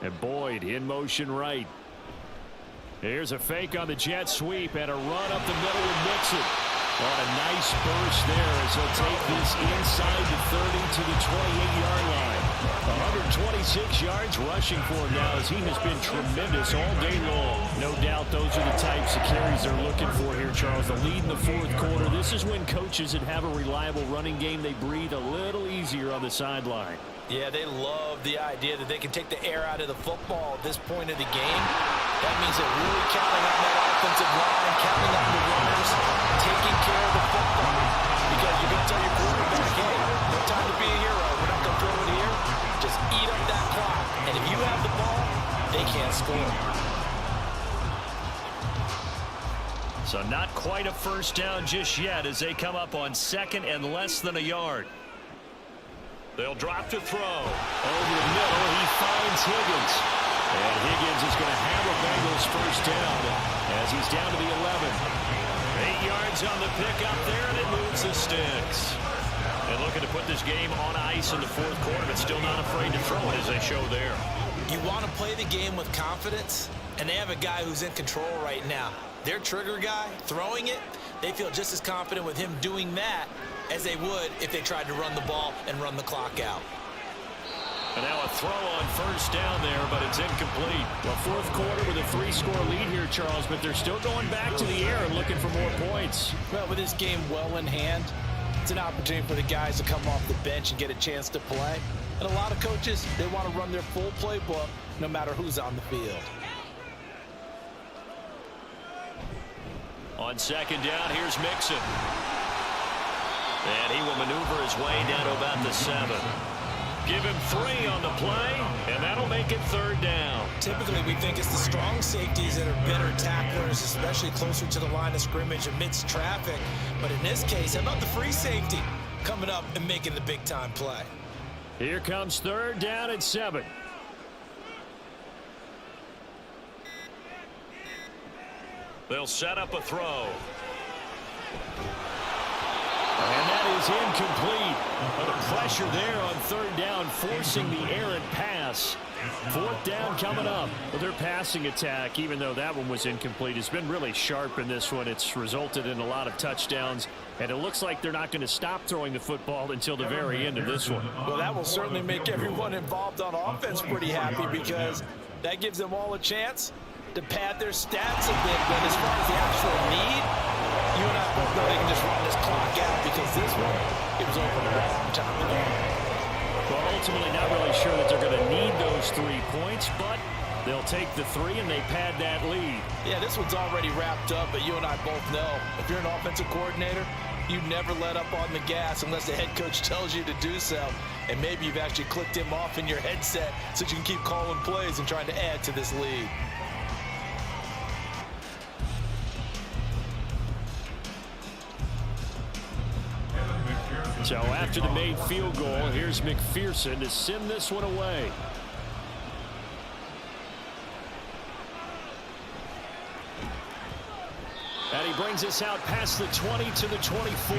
And Boyd in motion right. Here's a fake on the jet sweep and a run up the middle with Mixon. Oh, a nice burst there as he'll take this inside the 30 to the 28-yard line. 126 yards rushing for him now. His team has been tremendous all day long. No doubt those are the types of carries they're looking for here, Charles. The lead in the fourth quarter. This is when coaches that have a reliable running game, they breathe a little easier on the sideline. Yeah, they love the idea that they can take the air out of the football at this point of the game. That means they're really counting on that offensive line, counting on the runners, taking care of the football. Because you're going to tell your quarterback, hey, no time to be a hero. We're not going to throw it here. Just eat up that clock. And if you have the ball, they can't score. So not quite a first down just yet as they come up on second and less than a yard. They'll drop to throw. Over the middle, he finds Higgins. And Higgins is going to have a Bengals first down as he's down to the 11. 8 yards on the pick up there, and it moves the sticks. And looking to put this game on ice in the fourth quarter, but still not afraid to throw it as they show there. You want to play the game with confidence, and they have a guy who's in control right now. Their trigger guy throwing it, they feel just as confident with him doing that as they would if they tried to run the ball and run the clock out. And now a throw on first down there, but it's incomplete. Well, fourth quarter with a 3-score lead here, Charles, but they're still going back to the air and looking for more points. Well, with this game well in hand, it's an opportunity for the guys to come off the bench and get a chance to play. And a lot of coaches, they want to run their full playbook no matter who's on the field. On second down, here's Mixon. And he will maneuver his way down to about the 7. Give him 3 on the play, and that'll make it third down. Typically, we think it's the strong safeties that are better tacklers, especially closer to the line of scrimmage amidst traffic. But in this case, how about the free safety coming up and making the big-time play? Here comes third down and 7. They'll set up a throw. And that is incomplete. The pressure there on third down, forcing the errant pass. Fourth down coming up. But their passing attack, even though that one was incomplete, has been really sharp in this one. It's resulted in a lot of touchdowns. And it looks like they're not going to stop throwing the football until the very end of this one. Well, that will certainly make everyone involved on offense pretty happy because that gives them all a chance to pad their stats a bit. But as far as the actual need, you and I both know they can just run this clock out because this one, it was over a long time ago. Well, ultimately not really sure that they're going to need those 3 points, but they'll take the 3 and they pad that lead. Yeah, this one's already wrapped up, but you and I both know if you're an offensive coordinator, You never let up on the gas unless the head coach tells you to do so. And maybe you've actually clicked him off in your headset so you can keep calling plays and trying to add to this lead. So after the made field goal, here's McPherson to send this one away. And he brings us out past the 20 to the 24.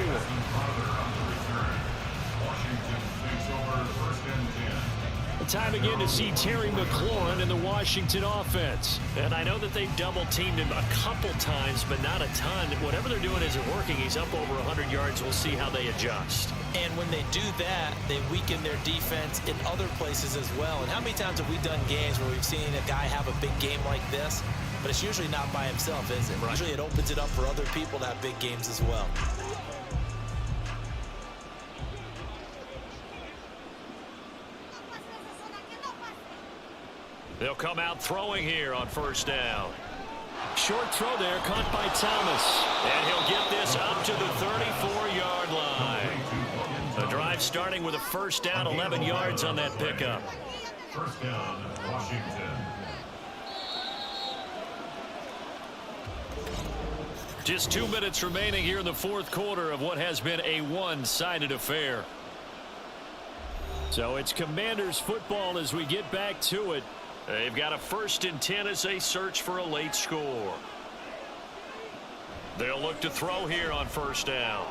Time again to see Terry McLaurin in the Washington offense. And I know that they've double-teamed him a couple times, but not a ton. Whatever they're doing isn't working. He's up over 100 yards. We'll see how they adjust. And when they do that, they weaken their defense in other places as well. And how many times have we done games where we've seen a guy have a big game like this? But it's usually not by himself, is it? Right. Usually it opens it up for other people to have big games as well. They'll come out throwing here on first down. Short throw there, caught by Thomas. And he'll get this up to the 34-yard line. The drive starting with a first down, 11 yards on that pickup. First down, Washington. Just 2 minutes remaining here in the fourth quarter of what has been a one-sided affair. So it's Commanders football as we get back to it. They've got a 1st and 10 as they search for a late score. They'll look to throw here on first down.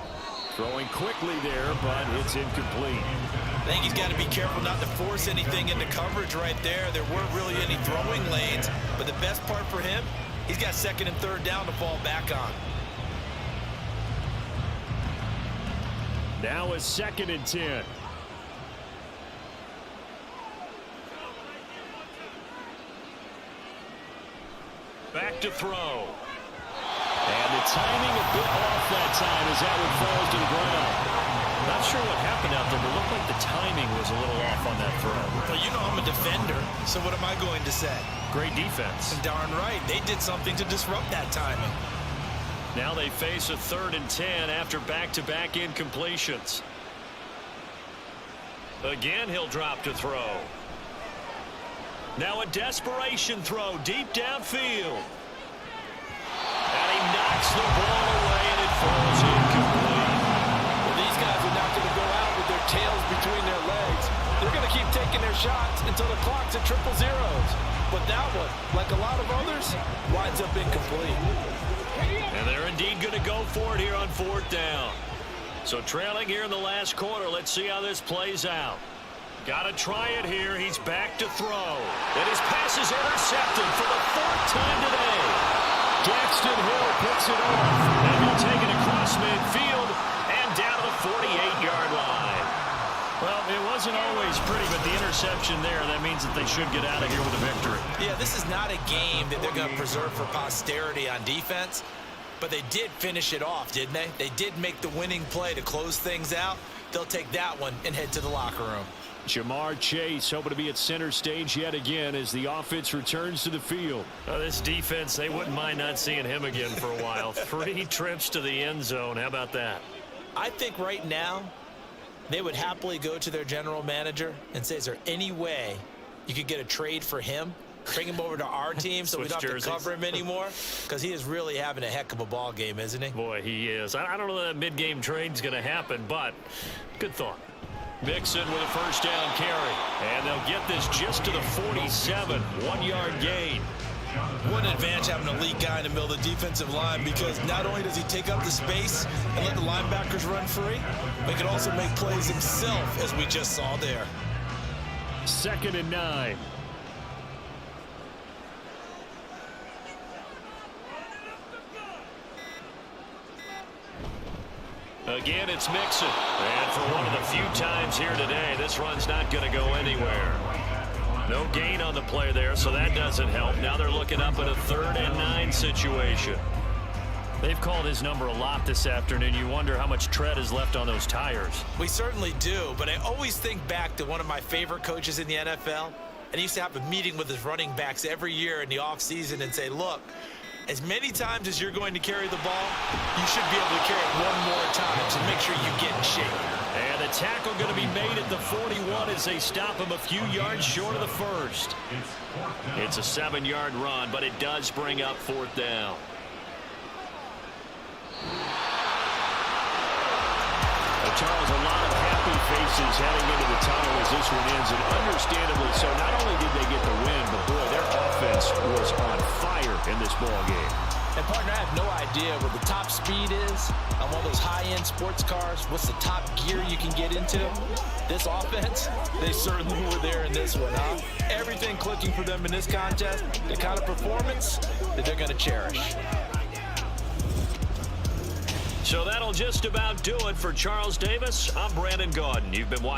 Throwing quickly there, but it's incomplete. I think he's got to be careful not to force anything into coverage right there. There weren't really any throwing lanes, but the best part for him, he's got 2nd and 3rd down to fall back on. Now a 2nd and 10. Back to throw. And the timing a bit off that time as that one falls to the ground. Not sure what happened out there, but it looked like the timing was a little off on that throw. Well, you know I'm a defender, so what am I going to say? Great defense. Darn right. They did something to disrupt that timing. Now they face a 3rd and 10 after back-to-back incompletions. Again, he'll drop to throw. Now a desperation throw deep downfield. And he knocks the ball away, and it falls incomplete. Well, these guys are not going to go out with their tails between their legs. They're going to keep taking their shots until the clock's at triple zeros. But that one, like a lot of others, winds up incomplete. And they're indeed going to go for it here on 4th down. So trailing here in the last quarter. Let's see how this plays out. Got to try it here. He's back to throw. And his pass is intercepted for the 4th time today. Jackson Hill picks it off. And he'll take it across midfield and down to the 48-yard line. Well, it wasn't always pretty, but the interception there, that means that they should get out of here with a victory. Yeah, this is not a game that they're going to preserve for posterity on defense, but they did finish it off, didn't they? They did make the winning play to close things out. They'll take that one and head to the locker room. Jamar Chase hoping to be at center stage yet again as the offense returns to the field. This defense, they wouldn't mind not seeing him again for a while. 3 trips to the end zone. How about that? I think right now they would happily go to their general manager and say, is there any way you could get a trade for him? Bring him over to our team so we don't have to cover him anymore? Because he is really having a heck of a ball game, isn't he? Boy, he is. I don't know that mid-game trade's going to happen, but good thought. Mixon with a first down carry. And they'll get this just to the 47. 1-yard gain. What an advantage having a elite guy in the middle of the defensive line, because not only does he take up the space and let the linebackers run free, but he can also make plays himself, as we just saw there. 2nd and 9. Again, it's Mixon. And for one of the few times here today, this run's not going to go anywhere. No gain on the play there, so that doesn't help. Now they're looking up at a 3rd and 9 situation. They've called his number a lot this afternoon. You wonder how much tread is left on those tires. We certainly do, but I always think back to one of my favorite coaches in the NFL, and he used to have a meeting with his running backs every year in the offseason and say, look, as many times as you're going to carry the ball, you should be able to carry it one more time to make sure you get in shape. And the tackle going to be made at the 41 as they stop him a few yards short of the first. It's a 7-yard run, but it does bring up 4th down. Charles, a lot of happy faces heading into the tunnel as this one ends, and understandably so. Not only did they get the win, but boy, their offense was on fire in this ball game. And partner, I have no idea what the top speed is on one of those high-end sports cars. What's the top gear you can get into? This offense, they certainly were there in this one, huh? Everything clicking for them in this contest, the kind of performance that they're going to cherish. So that'll just about do it for Charles Davis. I'm Brandon Gaudin. You've been watching